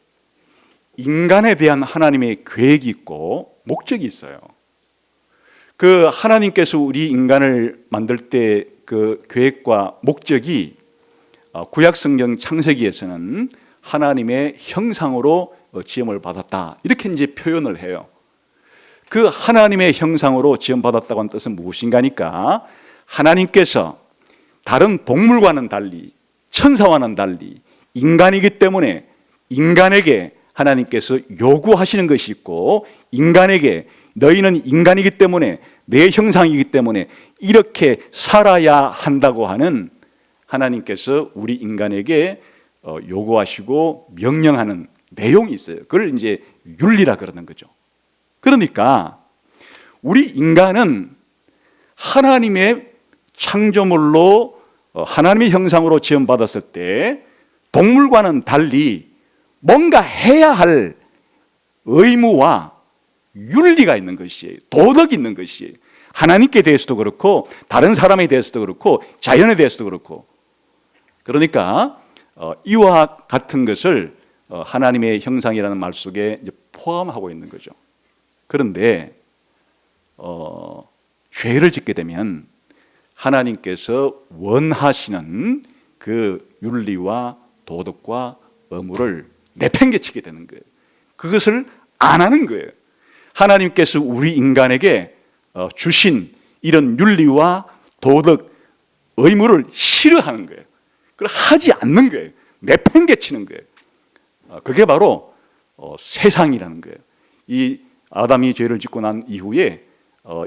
인간에 대한 하나님의 계획이 있고 목적이 있어요. 그 하나님께서 우리 인간을 만들 때 그 계획과 목적이 구약 성경 창세기에서는 하나님의 형상으로 지음을 받았다, 이렇게 이제 표현을 해요. 그 하나님의 형상으로 지음받았다고 하는 뜻은 무엇인가니까 하나님께서 다른 동물과는 달리, 천사와는 달리 인간이기 때문에 인간에게 하나님께서 요구하시는 것이 있고, 인간에게 너희는 인간이기 때문에 내 형상이기 때문에 이렇게 살아야 한다고 하는 하나님께서 우리 인간에게 요구하시고 명령하는 내용이 있어요. 그걸 이제 윤리라 그러는 거죠. 그러니까 우리 인간은 하나님의 창조물로 하나님의 형상으로 지음받았을 때 동물과는 달리 뭔가 해야 할 의무와 윤리가 있는 것이에요. 도덕이 있는 것이에요. 하나님께 대해서도 그렇고 다른 사람에 대해서도 그렇고 자연에 대해서도 그렇고. 그러니까 이와 같은 것을 하나님의 형상이라는 말 속에 이제 포함하고 있는 거죠. 그런데 죄를 짓게 되면 하나님께서 원하시는 그 윤리와 도덕과 의무를 내팽개치게 되는 거예요. 그것을 안 하는 거예요. 하나님께서 우리 인간에게 주신 이런 윤리와 도덕, 의무를 싫어하는 거예요. 그걸 하지 않는 거예요. 내팽개치는 거예요. 그게 바로 세상이라는 거예요. 이 아담이 죄를 짓고 난 이후에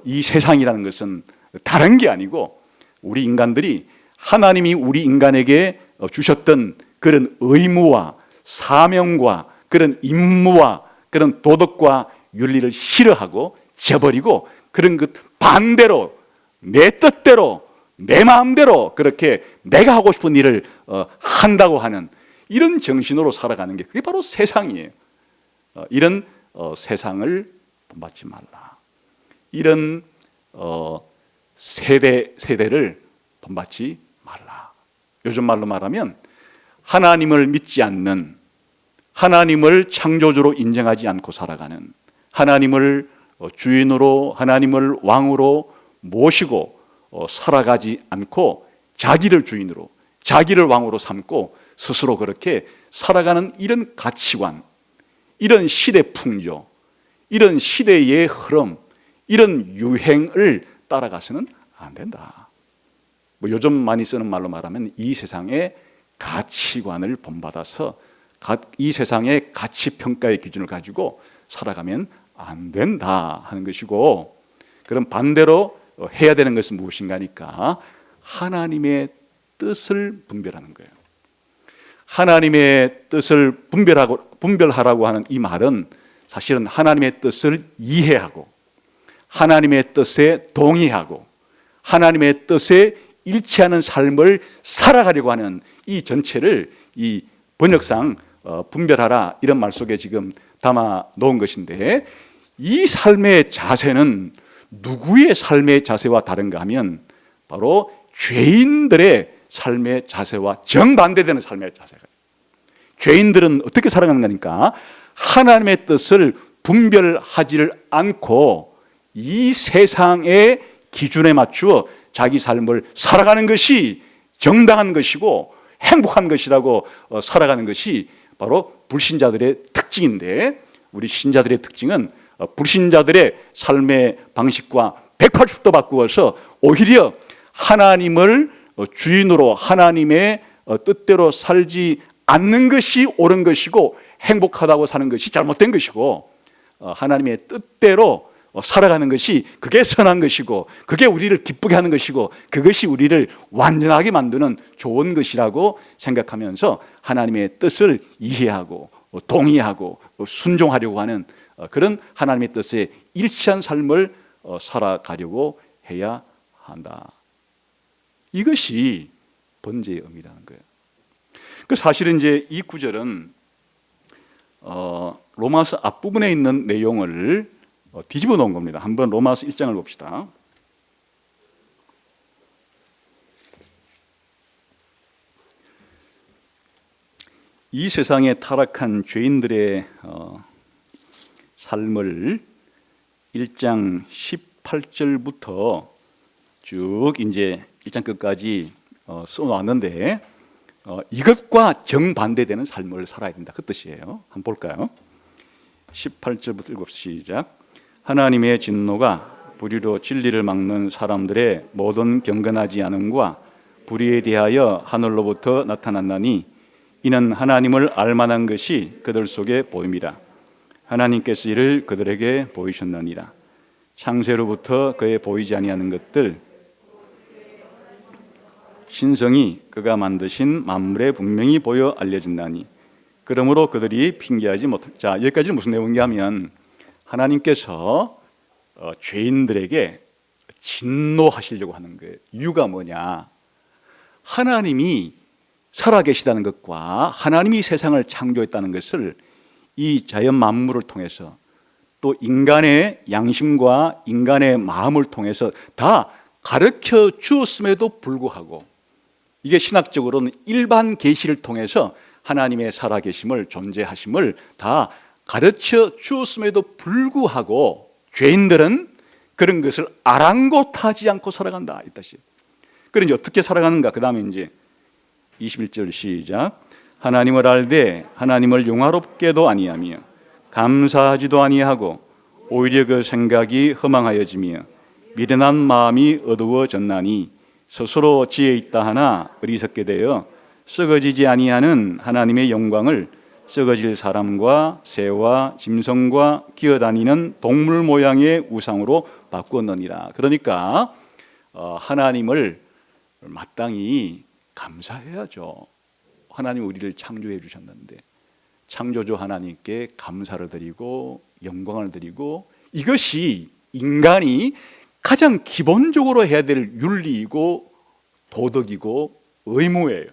이 세상이라는 것은 다른 게 아니고 우리 인간들이 하나님이 우리 인간에게 주셨던 그런 의무와 사명과 그런 임무와 그런 도덕과 윤리를 싫어하고 저버리고 그런 것 반대로 내 뜻대로 내 마음대로 그렇게 내가 하고 싶은 일을 한다고 하는 이런 정신으로 살아가는 게 그게 바로 세상이에요. 이런 세상을 본받지 말라. 이런 세대를 본받지 말라. 요즘 말로 말하면 하나님을 믿지 않는, 하나님을 창조주로 인정하지 않고 살아가는, 하나님을 주인으로, 하나님을 왕으로 모시고 살아가지 않고 자기를 주인으로, 자기를 왕으로 삼고 스스로 그렇게 살아가는 이런 가치관, 이런 시대 풍조, 이런 시대의 흐름, 이런 유행을 따라가서는 안 된다. 뭐 요즘 많이 쓰는 말로 말하면 이 세상의 가치관을 본받아서 이 세상의 가치 평가의 기준을 가지고 살아가면 안 된다 하는 것이고, 그럼 반대로 해야 되는 것은 무엇인가니까 하나님의 뜻을 분별하는 거예요. 하나님의 뜻을 분별하라고 하는 이 말은 사실은 하나님의 뜻을 이해하고 하나님의 뜻에 동의하고 하나님의 뜻에 일치하는 삶을 살아가려고 하는 이 전체를 이 번역상 분별하라 이런 말 속에 지금 담아 놓은 것인데, 이 삶의 자세는 누구의 삶의 자세와 다른가 하면 바로 죄인들의 삶의 자세와 정반대되는 삶의 자세가. 죄인들은 어떻게 살아가는 거니까 하나님의 뜻을 분별하지를 않고 이 세상의 기준에 맞추어 자기 삶을 살아가는 것이 정당한 것이고 행복한 것이라고 살아가는 것이 바로 불신자들의 특징인데, 우리 신자들의 특징은 불신자들의 삶의 방식과 180도 바꾸어서 오히려 하나님을 주인으로 하나님의 뜻대로 살지 않는 것이 옳은 것이고 행복하다고 사는 것이 잘못된 것이고, 하나님의 뜻대로 살아가는 것이 그게 선한 것이고 그게 우리를 기쁘게 하는 것이고 그것이 우리를 완전하게 만드는 좋은 것이라고 생각하면서 하나님의 뜻을 이해하고 동의하고 순종하려고 하는 그런 하나님의 뜻에 일치한 삶을 살아가려고 해야 한다. 이것이 번제의 의미라는 거예요. 그 사실은 이제 이 구절은 로마서 앞부분에 있는 내용을 뒤집어 놓은 겁니다. 한번 로마서 1장을 봅시다. 이 세상에 타락한 죄인들의 삶을 1장 18절부터 쭉 이제 1장 끝까지 써놨는데, 이것과 정반대되는 삶을 살아야 된다 그 뜻이에요. 한번 볼까요? 18절부터 읽읍시다. 시작. 하나님의 진노가 불의로 진리를 막는 사람들의 모든 경건하지 않음과 불의에 대하여 하늘로부터 나타났나니 이는 하나님을 알만한 것이 그들 속에 보임이라. 하나님께서 이를 그들에게 보이셨느니라. 창세로부터 그에 보이지 아니하는 것들 신성이 그가 만드신 만물에 분명히 보여 알려진다니 그러므로 그들이 핑계하지 못할. 자, 여기까지는 무슨 내용인가 하면 하나님께서 죄인들에게 진노하시려고 하는 거예요. 이유가 뭐냐? 하나님이 살아계시다는 것과 하나님이 세상을 창조했다는 것을 이 자연 만물을 통해서 또 인간의 양심과 인간의 마음을 통해서 다 가르쳐 주었음에도 불구하고, 이게 신학적으로는 일반 계시를 통해서 하나님의 살아계심을 존재하심을 다 가르쳐 주었음에도 불구하고 죄인들은 그런 것을 아랑곳하지 않고 살아간다 이 뜻이에요. 그러니 어떻게 살아가는가? 그 다음에 이제 21절 시작. 하나님을 알되 하나님을 영화롭게도 아니하며 감사하지도 아니하고 오히려 그 생각이 허망하여지며 미련한 마음이 어두워졌나니 스스로 지혜 있다 하나 어리석게 되어 썩어지지 아니하는 하나님의 영광을 썩어질 사람과 새와 짐승과 기어다니는 동물 모양의 우상으로 바꾸었느니라. 그러니까 하나님을 마땅히 감사해야죠. 하나님 우리를 창조해 주셨는데 창조주 하나님께 감사를 드리고 영광을 드리고, 이것이 인간이 가장 기본적으로 해야 될 윤리이고 도덕이고 의무예요.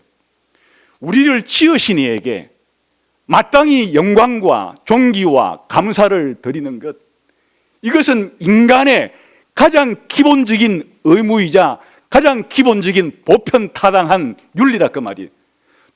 우리를 지으신 이에게 마땅히 영광과 존귀와 감사를 드리는 것, 이것은 인간의 가장 기본적인 의무이자 가장 기본적인 보편타당한 윤리다 그 말이에요.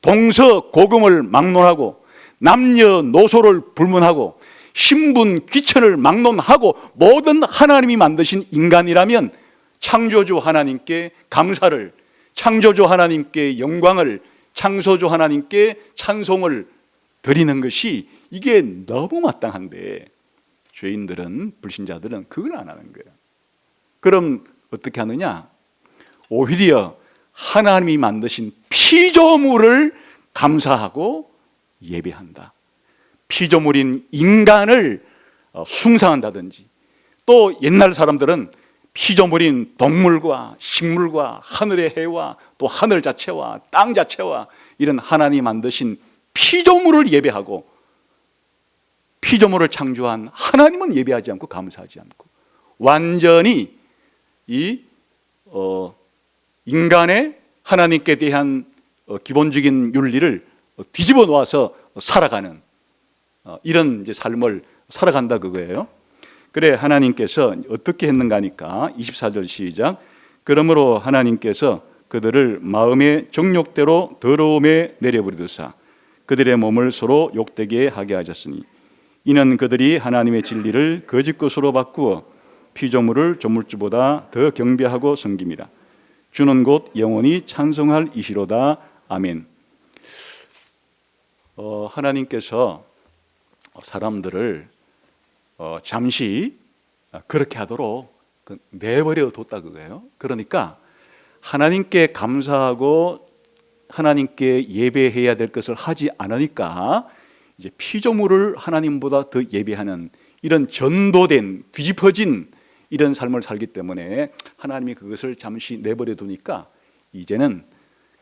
동서고금을 막론하고 남녀노소를 불문하고 신분 귀천을 막론하고 모든 하나님이 만드신 인간이라면 창조주 하나님께 감사를, 창조주 하나님께 영광을, 창조주 하나님께 찬송을 드리는 것이 이게 너무 마땅한데 죄인들은, 불신자들은 그걸 안 하는 거예요. 그럼 어떻게 하느냐? 오히려 하나님이 만드신 피조물을 감사하고 예배한다. 피조물인 인간을 숭상한다든지, 또 옛날 사람들은 피조물인 동물과 식물과 하늘의 해와 또 하늘 자체와 땅 자체와 이런 하나님이 만드신 피조물을 예배하고, 피조물을 창조한 하나님은 예배하지 않고 감사하지 않고, 완전히 이 인간의 하나님께 대한 기본적인 윤리를 뒤집어 놓아서 살아가는 이런 이제 삶을 살아간다 그거예요. 그래, 하나님께서 어떻게 했는가 하니까 24절 시작. 그러므로 하나님께서 그들을 마음의 정욕대로 더러움에 내려버리듯사 그들의 몸을 서로 욕되게 하게 하셨으니 이는 그들이 하나님의 진리를 거짓 것으로 바꾸어 피조물을 조물주보다 더 경배하고 섬깁니다. 주는 곧 영원히 찬송할 이시로다. 아멘. 하나님께서 사람들을 잠시 그렇게 하도록 내버려 뒀다 그거예요. 그러니까 하나님께 감사하고 하나님께 예배해야 될 것을 하지 않으니까 이제 피조물을 하나님보다 더 예배하는 이런 전도된, 뒤집어진 이런 삶을 살기 때문에 하나님이 그것을 잠시 내버려 두니까 이제는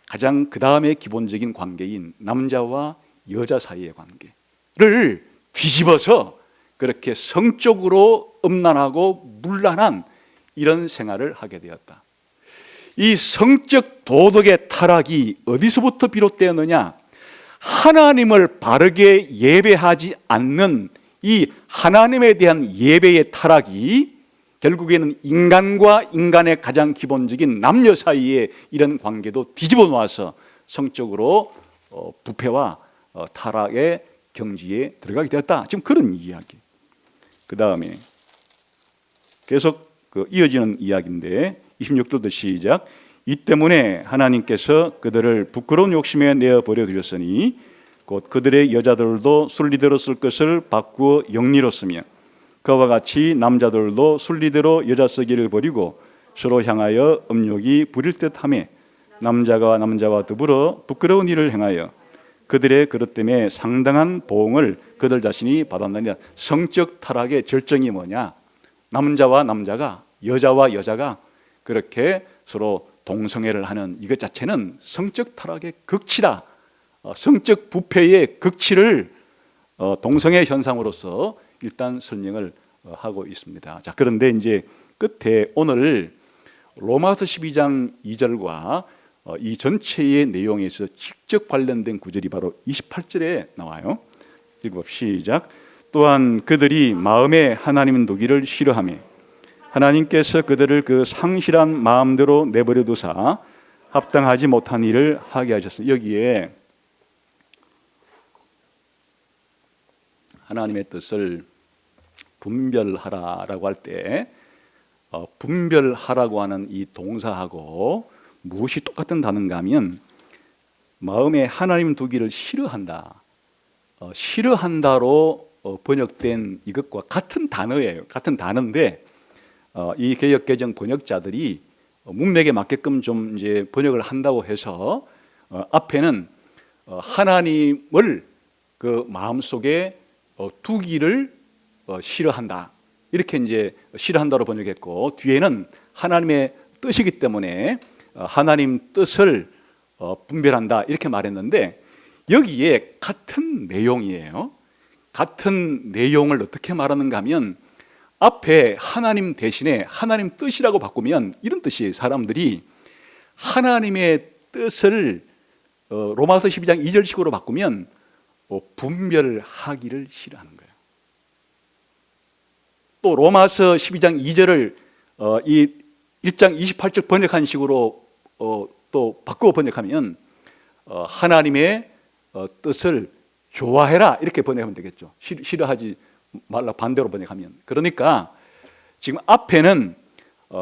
가장 그 다음에 기본적인 관계인 남자와 여자 사이의 관계를 뒤집어서 그렇게 성적으로 음란하고 문란한 이런 생활을 하게 되었다. 이 성적 도덕의 타락이 어디서부터 비롯되었느냐? 하나님을 바르게 예배하지 않는 이 하나님에 대한 예배의 타락이 결국에는 인간과 인간의 가장 기본적인 남녀 사이의 이런 관계도 뒤집어 놓아서 성적으로 부패와 타락의 경지에 들어가게 되었다. 지금 그런 이야기. 그 다음에 계속 이어지는 이야기인데 26절도 시작. 이 때문에 하나님께서 그들을 부끄러운 욕심에 내어버려 두셨으니 곧 그들의 여자들도 순리대로 쓸 것을 바꾸어 영리로 쓰며 그와 같이 남자들도 순리대로 여자 쓰기를 버리고 서로 향하여 음욕이 부릴 듯하며 남자가 남자와 더불어 부끄러운 일을 행하여 그들의 그릇 때문에 상당한 보응을 그들 자신이 받았느니라. 성적 타락의 절정이 뭐냐? 남자와 남자가, 여자와 여자가 그렇게 서로 동성애를 하는 이것 자체는 성적 타락의 극치다. 성적 부패의 극치를 동성애 현상으로서 일단 설명을 하고 있습니다. 자, 그런데 이제 끝에 오늘 로마서 12장 2절과 이 전체의 내용에서 직접 관련된 구절이 바로 28절에 나와요. 읽어 시작. 또한 그들이 마음에 하나님 두기를 싫어하며 하나님께서 그들을 그 상실한 마음대로 내버려 두사 합당하지 못한 일을 하게 하셨어요. 여기에 하나님의 뜻을 분별하라라고 할 때 분별하라고 하는 이 동사하고 무엇이 똑같은 단어인가 하면 마음에 하나님 두기를 싫어한다. 싫어한다로 번역된 이것과 같은 단어예요. 같은 단어인데 이 개역개정 번역자들이 문맥에 맞게끔 좀 이제 번역을 한다고 해서 앞에는 하나님을 그 마음속에 두기를 싫어한다. 이렇게 이제 싫어한다로 번역했고 뒤에는 하나님의 뜻이기 때문에 하나님 뜻을 분별한다 이렇게 말했는데 여기에 같은 내용이에요. 같은 내용을 어떻게 말하는가 하면 앞에 하나님 대신에 하나님 뜻이라고 바꾸면 이런 뜻이에요. 사람들이 하나님의 뜻을 로마서 12장 2절식으로 바꾸면 분별하기를 싫어하는 거예요. 또 로마서 12장 2절을 이 1장 28절 번역한 식으로 또 바꾸어 번역하면 하나님의 뜻을 좋아해라 이렇게 번역하면 되겠죠. 싫어하지 말라 반대로 번역하면. 그러니까 지금 앞에는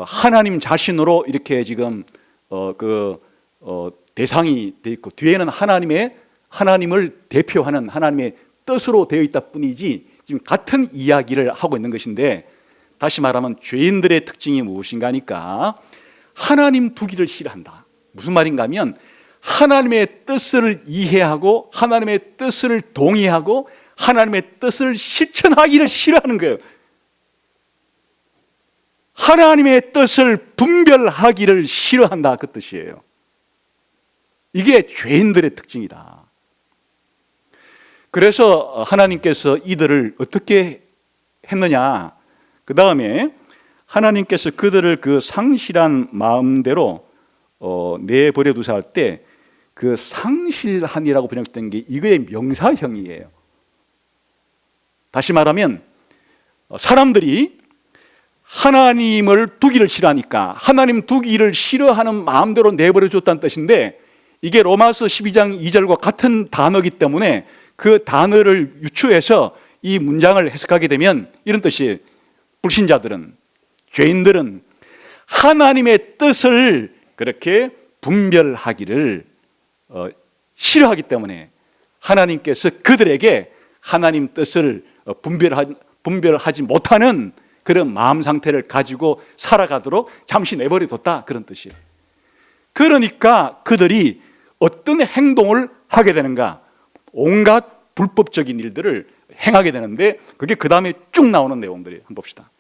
하나님 자신으로 이렇게 지금 대상이 돼 있고 뒤에는 하나님을 대표하는 하나님의 뜻으로 되어 있다 뿐이지 지금 같은 이야기를 하고 있는 것인데 다시 말하면 죄인들의 특징이 무엇인가 하니까 하나님 두기를 싫어한다. 무슨 말인가 하면 하나님의 뜻을 이해하고 하나님의 뜻을 동의하고 하나님의 뜻을 실천하기를 싫어하는 거예요. 하나님의 뜻을 분별하기를 싫어한다, 그 뜻이에요. 이게 죄인들의 특징이다. 그래서 하나님께서 이들을 어떻게 했느냐, 그 다음에 하나님께서 그들을 그 상실한 마음대로 내버려 두사 할 때 그 상실한이라고 번역된 게 이거의 명사형이에요. 다시 말하면 사람들이 하나님을 두기를 싫어하니까 하나님 두기를 싫어하는 마음대로 내버려 줬다는 뜻인데, 이게 로마서 12장 2절과 같은 단어이기 때문에 그 단어를 유추해서 이 문장을 해석하게 되면 이런 뜻이에요. 불신자들은, 죄인들은 하나님의 뜻을 그렇게 분별하기를 싫어하기 때문에 하나님께서 그들에게 하나님 뜻을 분별하지 못하는 그런 마음 상태를 가지고 살아가도록 잠시 내버려 뒀다, 그런 뜻이에요. 그러니까 그들이 어떤 행동을 하게 되는가? 온갖 불법적인 일들을 행하게 되는데, 그게 그 다음에 쭉 나오는 내용들이에요. 한번 봅시다.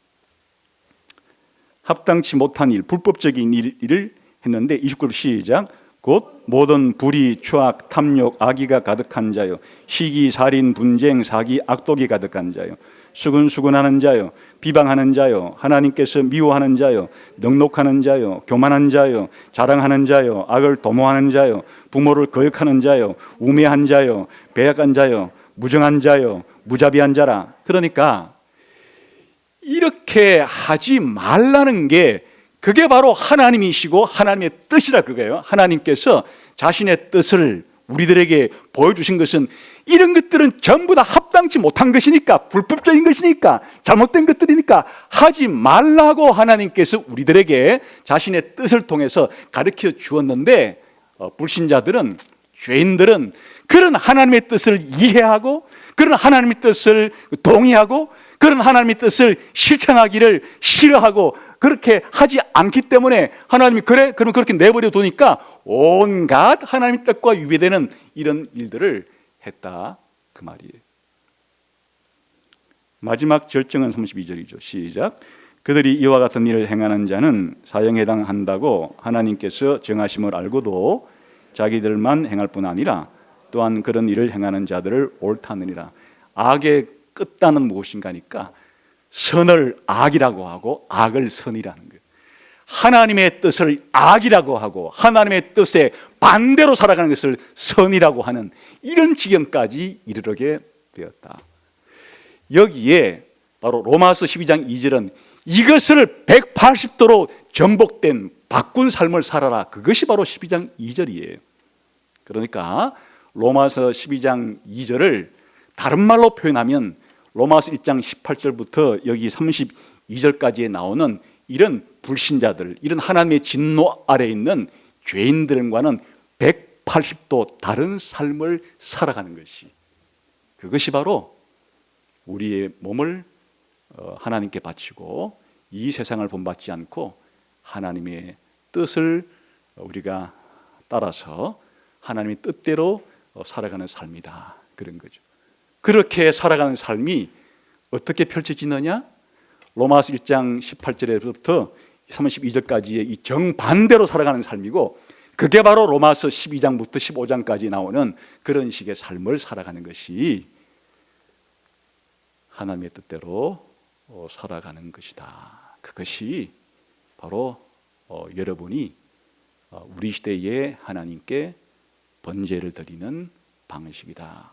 합당치 못한 일, 불법적인 일을 했는데 29절 시작. 곧 모든 불의, 추악, 탐욕, 악의가 가득한 자요, 시기, 살인, 분쟁, 사기, 악독이 가득한 자요, 수근수근하는 자요, 비방하는 자요, 하나님께서 미워하는 자요, 넉넉하는 자요, 교만한 자요, 자랑하는 자요, 악을 도모하는 자요, 부모를 거역하는 자요, 우매한 자요, 배약한 자요, 무정한 자요, 무자비한 자라. 그러니까 이렇게 하지 말라는 게 그게 바로 하나님이시고 하나님의 뜻이라, 그거예요. 하나님께서 자신의 뜻을 우리들에게 보여주신 것은 이런 것들은 전부 다 합당치 못한 것이니까, 불법적인 것이니까, 잘못된 것들이니까 하지 말라고 하나님께서 우리들에게 자신의 뜻을 통해서 가르쳐 주었는데, 불신자들은, 죄인들은 그런 하나님의 뜻을 이해하고 그런 하나님의 뜻을 동의하고 그런 하나님의 뜻을 실천하기를 싫어하고 그렇게 하지 않기 때문에 하나님이 그래? 그럼 그렇게 내버려 두니까 온갖 하나님의 뜻과 위배되는 이런 일들을 했다, 그 말이에요. 마지막 절정은 32절이죠. 시작. 그들이 이와 같은 일을 행하는 자는 사형에 해당한다고 하나님께서 정하심을 알고도 자기들만 행할 뿐 아니라 또한 그런 일을 행하는 자들을 옳다느니라. 악의 끝단은 무엇인가니까 선을 악이라고 하고 악을 선이라는 거예요. 하나님의 뜻을 악이라고 하고 하나님의 뜻에 반대로 살아가는 것을 선이라고 하는 이런 지경까지 이르게 되었다. 여기에 바로 로마서 12장 2절은 이것을 180도로 전복된 바꾼 삶을 살아라, 그것이 바로 12장 2절이에요. 그러니까 로마서 12장 2절을 다른 말로 표현하면 로마서 1장 18절부터 여기 32절까지에 나오는 이런 불신자들, 이런 하나님의 진노 아래에 있는 죄인들과는 180도 다른 삶을 살아가는 것이, 그것이 바로 우리의 몸을 하나님께 바치고 이 세상을 본받지 않고 하나님의 뜻을 우리가 따라서 하나님의 뜻대로 살아가는 삶이다, 그런 거죠. 그렇게 살아가는 삶이 어떻게 펼쳐지느냐? 로마서 1장 18절에서부터 32절까지의 이 정반대로 살아가는 삶이고, 그게 바로 로마서 12장부터 15장까지 나오는 그런 식의 삶을 살아가는 것이 하나님의 뜻대로 살아가는 것이다. 그것이 바로 여러분이 우리 시대에 하나님께 번제를 드리는 방식이다.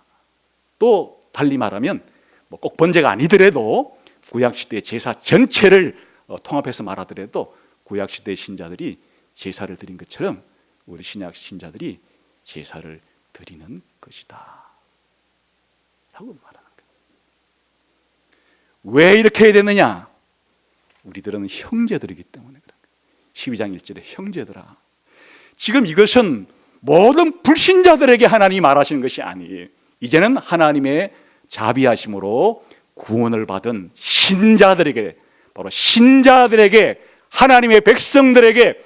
또 달리 말하면 꼭 번제가 아니더라도 구약시대 제사 전체를 통합해서 말하더라도 구약시대 신자들이 제사를 드린 것처럼 우리 신약 신자들이 제사를 드리는 것이다 라고 말하는 거예요. 왜 이렇게 해야 되느냐? 우리들은 형제들이기 때문에 그런 거예요. 12장 1절에 형제들아. 지금 이것은 모든 불신자들에게 하나님이 말하시는 것이 아니에요. 이제는 하나님의 자비하심으로 구원을 받은 신자들에게, 바로 신자들에게, 하나님의 백성들에게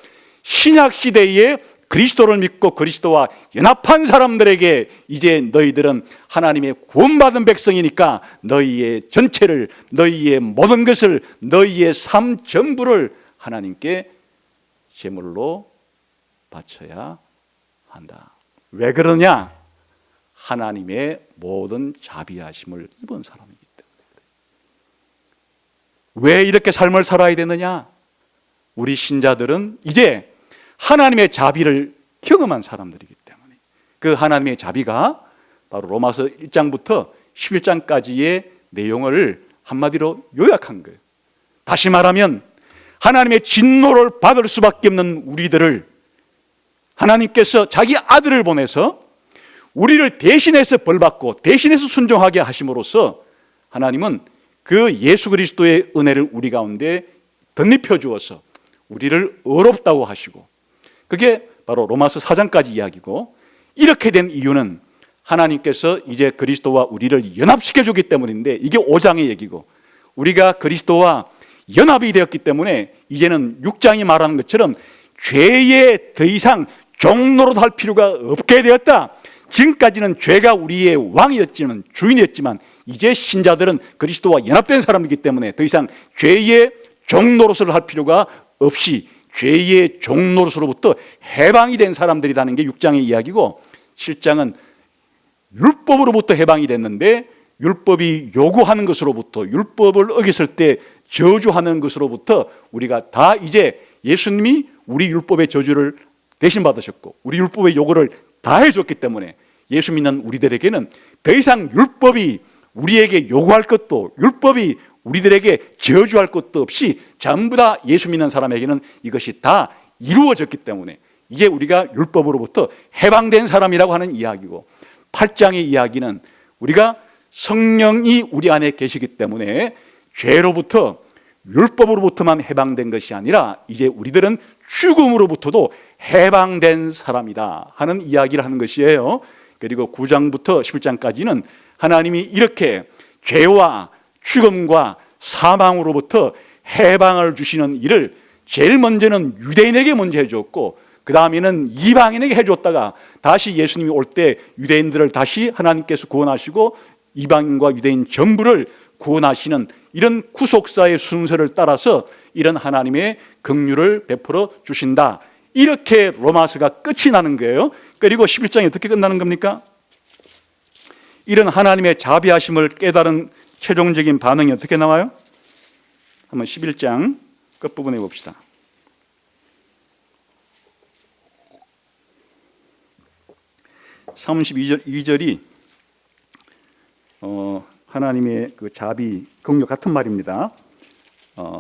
신약 시대에 그리스도를 믿고 그리스도와 연합한 사람들에게 이제 너희들은 하나님의 구원받은 백성이니까 너희의 전체를, 너희의 모든 것을, 너희의 삶 전부를 하나님께 제물로 바쳐야 한다. 왜 그러냐? 하나님의 모든 자비하심을 입은 사람이기 때문에. 왜 이렇게 삶을 살아야 되느냐? 우리 신자들은 이제 하나님의 자비를 경험한 사람들이기 때문에, 그 하나님의 자비가 바로 로마서 1장부터 11장까지의 내용을 한마디로 요약한 거예요. 다시 말하면 하나님의 진노를 받을 수밖에 없는 우리들을 하나님께서 자기 아들을 보내서 우리를 대신해서 벌받고 대신해서 순종하게 하심으로써 하나님은 그 예수 그리스도의 은혜를 우리 가운데 덧입혀 주어서 우리를 의롭다고 하시고, 그게 바로 로마서 4장까지 이야기고, 이렇게 된 이유는 하나님께서 이제 그리스도와 우리를 연합시켜 주기 때문인데, 이게 5장의 얘기고, 우리가 그리스도와 연합이 되었기 때문에 이제는 6장이 말하는 것처럼 죄에 더 이상 종노릇 할 필요가 없게 되었다. 지금까지는 죄가 우리의 왕이었지만, 주인이었지만, 이제 신자들은 그리스도와 연합된 사람이기 때문에 더 이상 죄의 종노릇을 할 필요가 없이 죄의 종노릇으로부터 해방이 된 사람들이라는 게 6장의 이야기고, 7장은 율법으로부터 해방이 됐는데 율법이 요구하는 것으로부터, 율법을 어겼을 때 저주하는 것으로부터 우리가 다 이제 예수님이 우리 율법의 저주를 대신 받으셨고 우리 율법의 요구를 다 해줬기 때문에 예수 믿는 우리들에게는 더 이상 율법이 우리에게 요구할 것도, 율법이 우리들에게 저주할 것도 없이 전부 다 예수 믿는 사람에게는 이것이 다 이루어졌기 때문에 이제 우리가 율법으로부터 해방된 사람이라고 하는 이야기고, 8장의 이야기는 우리가 성령이 우리 안에 계시기 때문에 죄로부터, 율법으로부터만 해방된 것이 아니라 이제 우리들은 죽음으로부터도 해방된 사람이다 하는 이야기를 하는 것이에요. 그리고 9장부터 11장까지는 하나님이 이렇게 죄와 죽음과 사망으로부터 해방을 주시는 일을 제일 먼저는 유대인에게 먼저 해줬고, 그 다음에는 이방인에게 해줬다가 다시 예수님이 올 때 유대인들을 다시 하나님께서 구원하시고 이방인과 유대인 전부를 구원하시는 이런 구속사의 순서를 따라서 이런 하나님의 긍휼을 베풀어 주신다. 이렇게 로마서가 끝이 나는 거예요. 그리고 11장이 어떻게 끝나는 겁니까? 이런 하나님의 자비하심을 깨달은 최종적인 반응이 어떻게 나와요? 한번 11장 끝부분에 봅시다. (32절이) 하나님의 그 자비, 긍휼 같은 말입니다.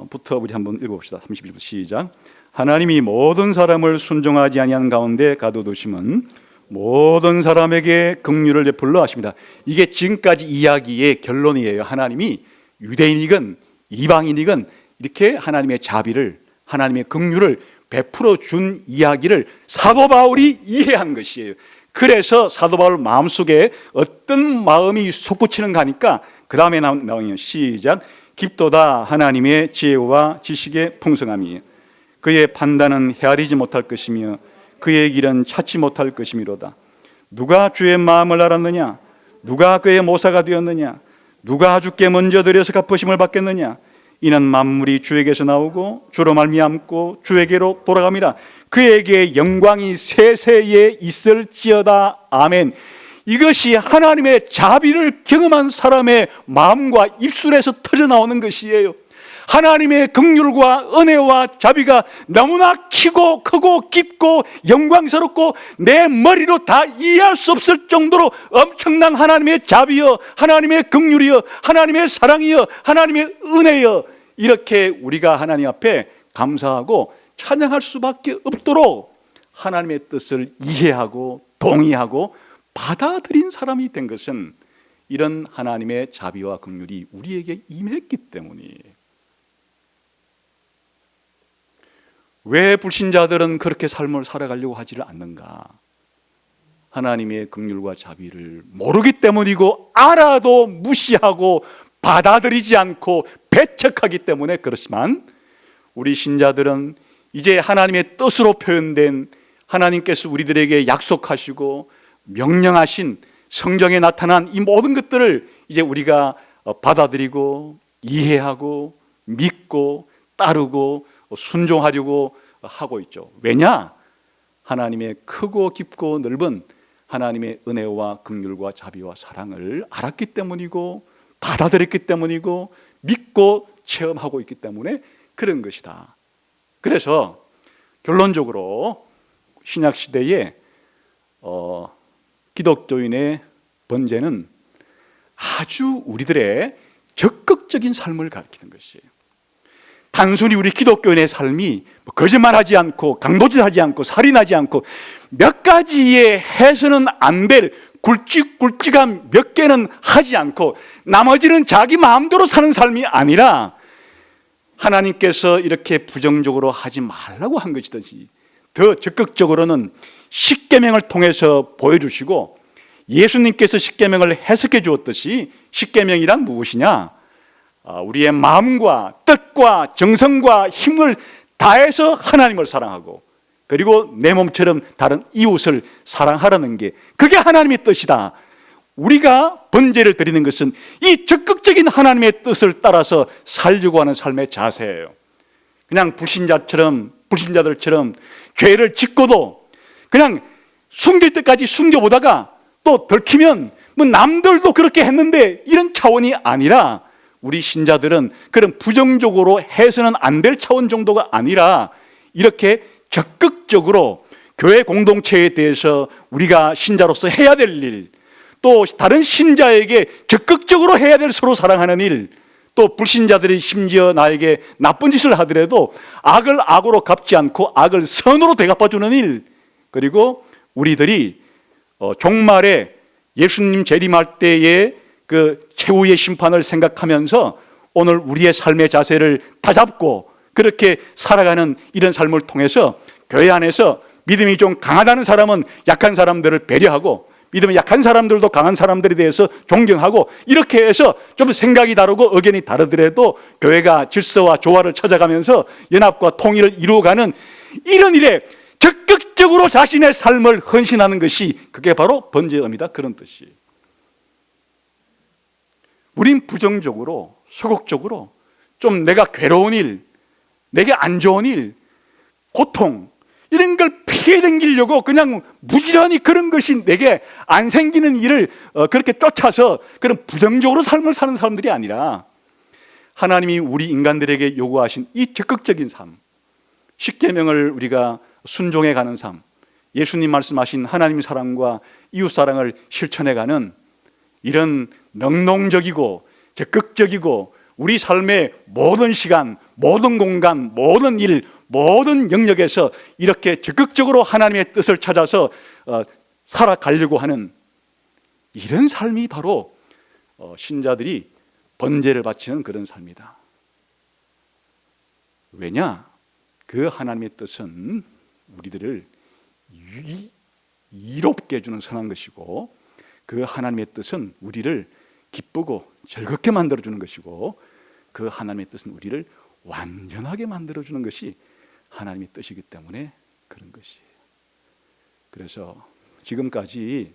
부터 우리 한번 읽어봅시다. 31절 시작. 하나님이 모든 사람을 순종하지 아니한 가운데 가둬두심은 모든 사람에게 긍휼을 베풀려 하십니다. 이게 지금까지 이야기의 결론이에요. 하나님이 유대인이건 이방인이건 이렇게 하나님의 자비를, 하나님의 긍휼을 베풀어 준 이야기를 사도 바울이 이해한 것이에요. 그래서 사도 바울 마음속에 어떤 마음이 솟구치는가 하니까 그 다음에 나오는 시작. 깊도다 하나님의 지혜와 지식의 풍성함이 그의 판단은 헤아리지 못할 것이며 그의 길은 찾지 못할 것이미로다. 누가 주의 마음을 알았느냐? 누가 그의 모사가 되었느냐? 누가 주께 먼저 드려서 갚으심을 받겠느냐? 이는 만물이 주에게서 나오고 주로 말미암고 주에게로 돌아감이라. 그에게 영광이 세세에 있을지어다. 아멘. 이것이 하나님의 자비를 경험한 사람의 마음과 입술에서 터져나오는 것이에요. 하나님의 긍휼과 은혜와 자비가 너무나 크고 깊고 영광스럽고 내 머리로 다 이해할 수 없을 정도로 엄청난 하나님의 자비여, 하나님의 긍휼이여, 하나님의 사랑이여, 하나님의 은혜여, 이렇게 우리가 하나님 앞에 감사하고 찬양할 수밖에 없도록 하나님의 뜻을 이해하고 동의하고 받아들인 사람이 된 것은 이런 하나님의 자비와 긍휼이 우리에게 임했기 때문이에요. 왜 불신자들은 그렇게 삶을 살아가려고 하지를 않는가? 하나님의 긍휼과 자비를 모르기 때문이고, 알아도 무시하고 받아들이지 않고 배척하기 때문에 그렇지만, 우리 신자들은 이제 하나님의 뜻으로 표현된 하나님께서 우리들에게 약속하시고 명령하신 성경에 나타난 이 모든 것들을 이제 우리가 받아들이고 이해하고 믿고 따르고 순종하려고 하고 있죠. 왜냐? 하나님의 크고 깊고 넓은 하나님의 은혜와 긍휼과 자비와 사랑을 알았기 때문이고 받아들였기 때문이고 믿고 체험하고 있기 때문에 그런 것이다. 그래서 결론적으로 신약 시대에 기독교인의 번제는 아주 우리들의 적극적인 삶을 가리키는 것이에요. 단순히 우리 기독교인의 삶이 거짓말하지 않고 강도질하지 않고 살인하지 않고 몇 가지에 해서는 안 될 굵직굵직한 몇 개는 하지 않고 나머지는 자기 마음대로 사는 삶이 아니라 하나님께서 이렇게 부정적으로 하지 말라고 한 것이듯이 더 적극적으로는 십계명을 통해서 보여주시고 예수님께서 십계명을 해석해 주었듯이 십계명이란 무엇이냐? 우리의 마음과 뜻과 정성과 힘을 다해서 하나님을 사랑하고 그리고 내 몸처럼 다른 이웃을 사랑하라는 게 그게 하나님의 뜻이다. 우리가 번제를 드리는 것은 이 적극적인 하나님의 뜻을 따라서 살려고 하는 삶의 자세예요. 그냥 불신자들처럼 죄를 짓고도 그냥 숨길 때까지 숨겨보다가 또 들키면 뭐 남들도 그렇게 했는데 이런 차원이 아니라 우리 신자들은 그런 부정적으로 해서는 안 될 차원 정도가 아니라 이렇게 적극적으로 교회 공동체에 대해서 우리가 신자로서 해야 될 일, 또 다른 신자에게 적극적으로 해야 될 서로 사랑하는 일, 또 불신자들이 심지어 나에게 나쁜 짓을 하더라도 악을 악으로 갚지 않고 악을 선으로 되갚아주는 일, 그리고 우리들이 종말에 예수님 재림할 때의 그 최후의 심판을 생각하면서 오늘 우리의 삶의 자세를 다잡고 그렇게 살아가는 이런 삶을 통해서 교회 안에서 믿음이 좀 강하다는 사람은 약한 사람들을 배려하고 믿음이 약한 사람들도 강한 사람들에 대해서 존경하고 이렇게 해서 좀 생각이 다르고 의견이 다르더라도 교회가 질서와 조화를 찾아가면서 연합과 통일을 이루어가는 이런 일에 적극적으로 자신의 삶을 헌신하는 것이 그게 바로 번제의 의미다, 그런 뜻이에요. 우린 부정적으로 소극적으로 좀 내가 괴로운 일, 내게 안 좋은 일, 고통 이런 걸 피해 댕기려고 그냥 무지런히 그런 것이 내게 안 생기는 일을 그렇게 쫓아서 그런 부정적으로 삶을 사는 사람들이 아니라 하나님이 우리 인간들에게 요구하신 이 적극적인 삶, 십계명을 우리가 순종해 가는 삶, 예수님 말씀하신 하나님의 사랑과 이웃 사랑을 실천해 가는 이런 능동적이고 적극적이고 우리 삶의 모든 시간, 모든 공간, 모든 일, 모든 영역에서 이렇게 적극적으로 하나님의 뜻을 찾아서 살아가려고 하는 이런 삶이 바로 신자들이 번제를 바치는 그런 삶이다. 왜냐? 그 하나님의 뜻은 우리들을 이롭게 해주는 선한 것이고 그 하나님의 뜻은 우리를 기쁘고 즐겁게 만들어주는 것이고 그 하나님의 뜻은 우리를 완전하게 만들어주는 것이 하나님의 뜻이기 때문에 그런 것이에요. 그래서 지금까지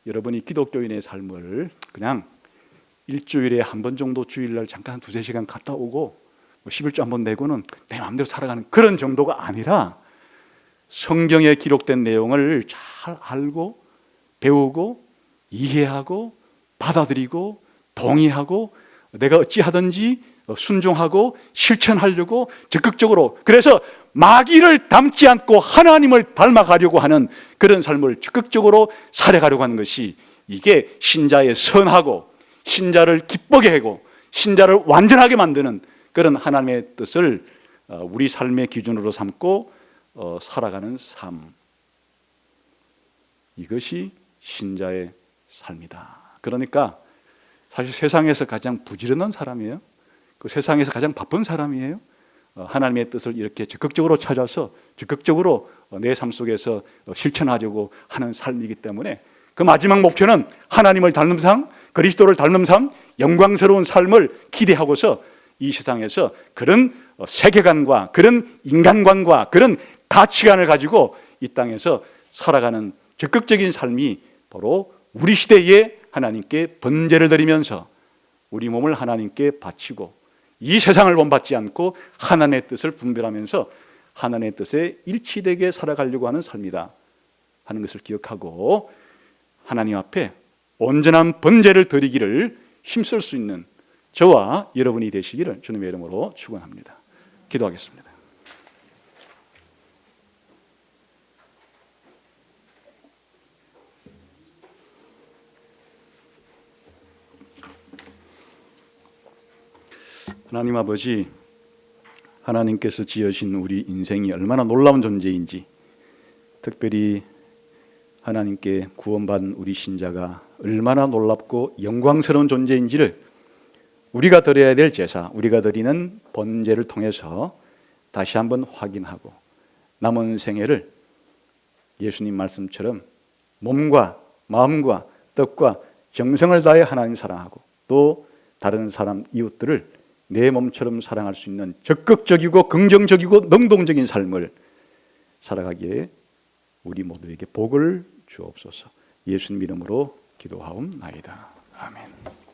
여러분이 기독교인의 삶을 그냥 일주일에 한 번 정도 주일날 잠깐 한 2-3시간 갔다 오고 11조 한 번 내고는 내 마음대로 살아가는 그런 정도가 아니라 성경에 기록된 내용을 잘 알고 배우고 이해하고 받아들이고 동의하고 내가 어찌하든지 순종하고 실천하려고 적극적으로, 그래서 마귀를 닮지 않고 하나님을 닮아가려고 하는 그런 삶을 적극적으로 살아가려고 하는 것이 이게 신자의 선하고 신자를 기쁘게 하고 신자를 완전하게 만드는 그런 하나님의 뜻을 우리 삶의 기준으로 삼고 살아가는 삶, 이것이 신자의 삶이다. 그러니까 사실 세상에서 가장 부지런한 사람이에요. 그 세상에서 가장 바쁜 사람이에요. 하나님의 뜻을 이렇게 적극적으로 찾아서 적극적으로 내 삶 속에서 실천하려고 하는 삶이기 때문에 그 마지막 목표는 하나님을 닮는 삶, 그리스도를 닮는 삶, 영광스러운 삶을 기대하고서 이 세상에서 그런 세계관과 그런 인간관과 그런 가치관을 가지고 이 땅에서 살아가는 적극적인 삶이 바로 우리 시대에 하나님께 번제를 드리면서 우리 몸을 하나님께 바치고 이 세상을 본받지 않고 하나님의 뜻을 분별하면서 하나님의 뜻에 일치되게 살아가려고 하는 삶이다 하는 것을 기억하고 하나님 앞에 온전한 번제를 드리기를 힘쓸 수 있는 저와 여러분이 되시기를 주님의 이름으로 축원합니다. 기도하겠습니다. 하나님 아버지, 하나님께서 지으신 우리 인생이 얼마나 놀라운 존재인지, 특별히 하나님께 구원받은 우리 신자가 얼마나 놀랍고 영광스러운 존재인지를 우리가 드려야 될 제사, 우리가 드리는 번제를 통해서 다시 한번 확인하고 남은 생애를 예수님 말씀처럼 몸과 마음과 뜻과 정성을 다해 하나님 사랑하고 또 다른 사람 이웃들을 내 몸처럼 사랑할 수 있는 적극적이고 긍정적이고 능동적인 삶을 살아가기에 우리 모두에게 복을 주옵소서. 예수님 이름으로 기도하옵나이다. 아멘.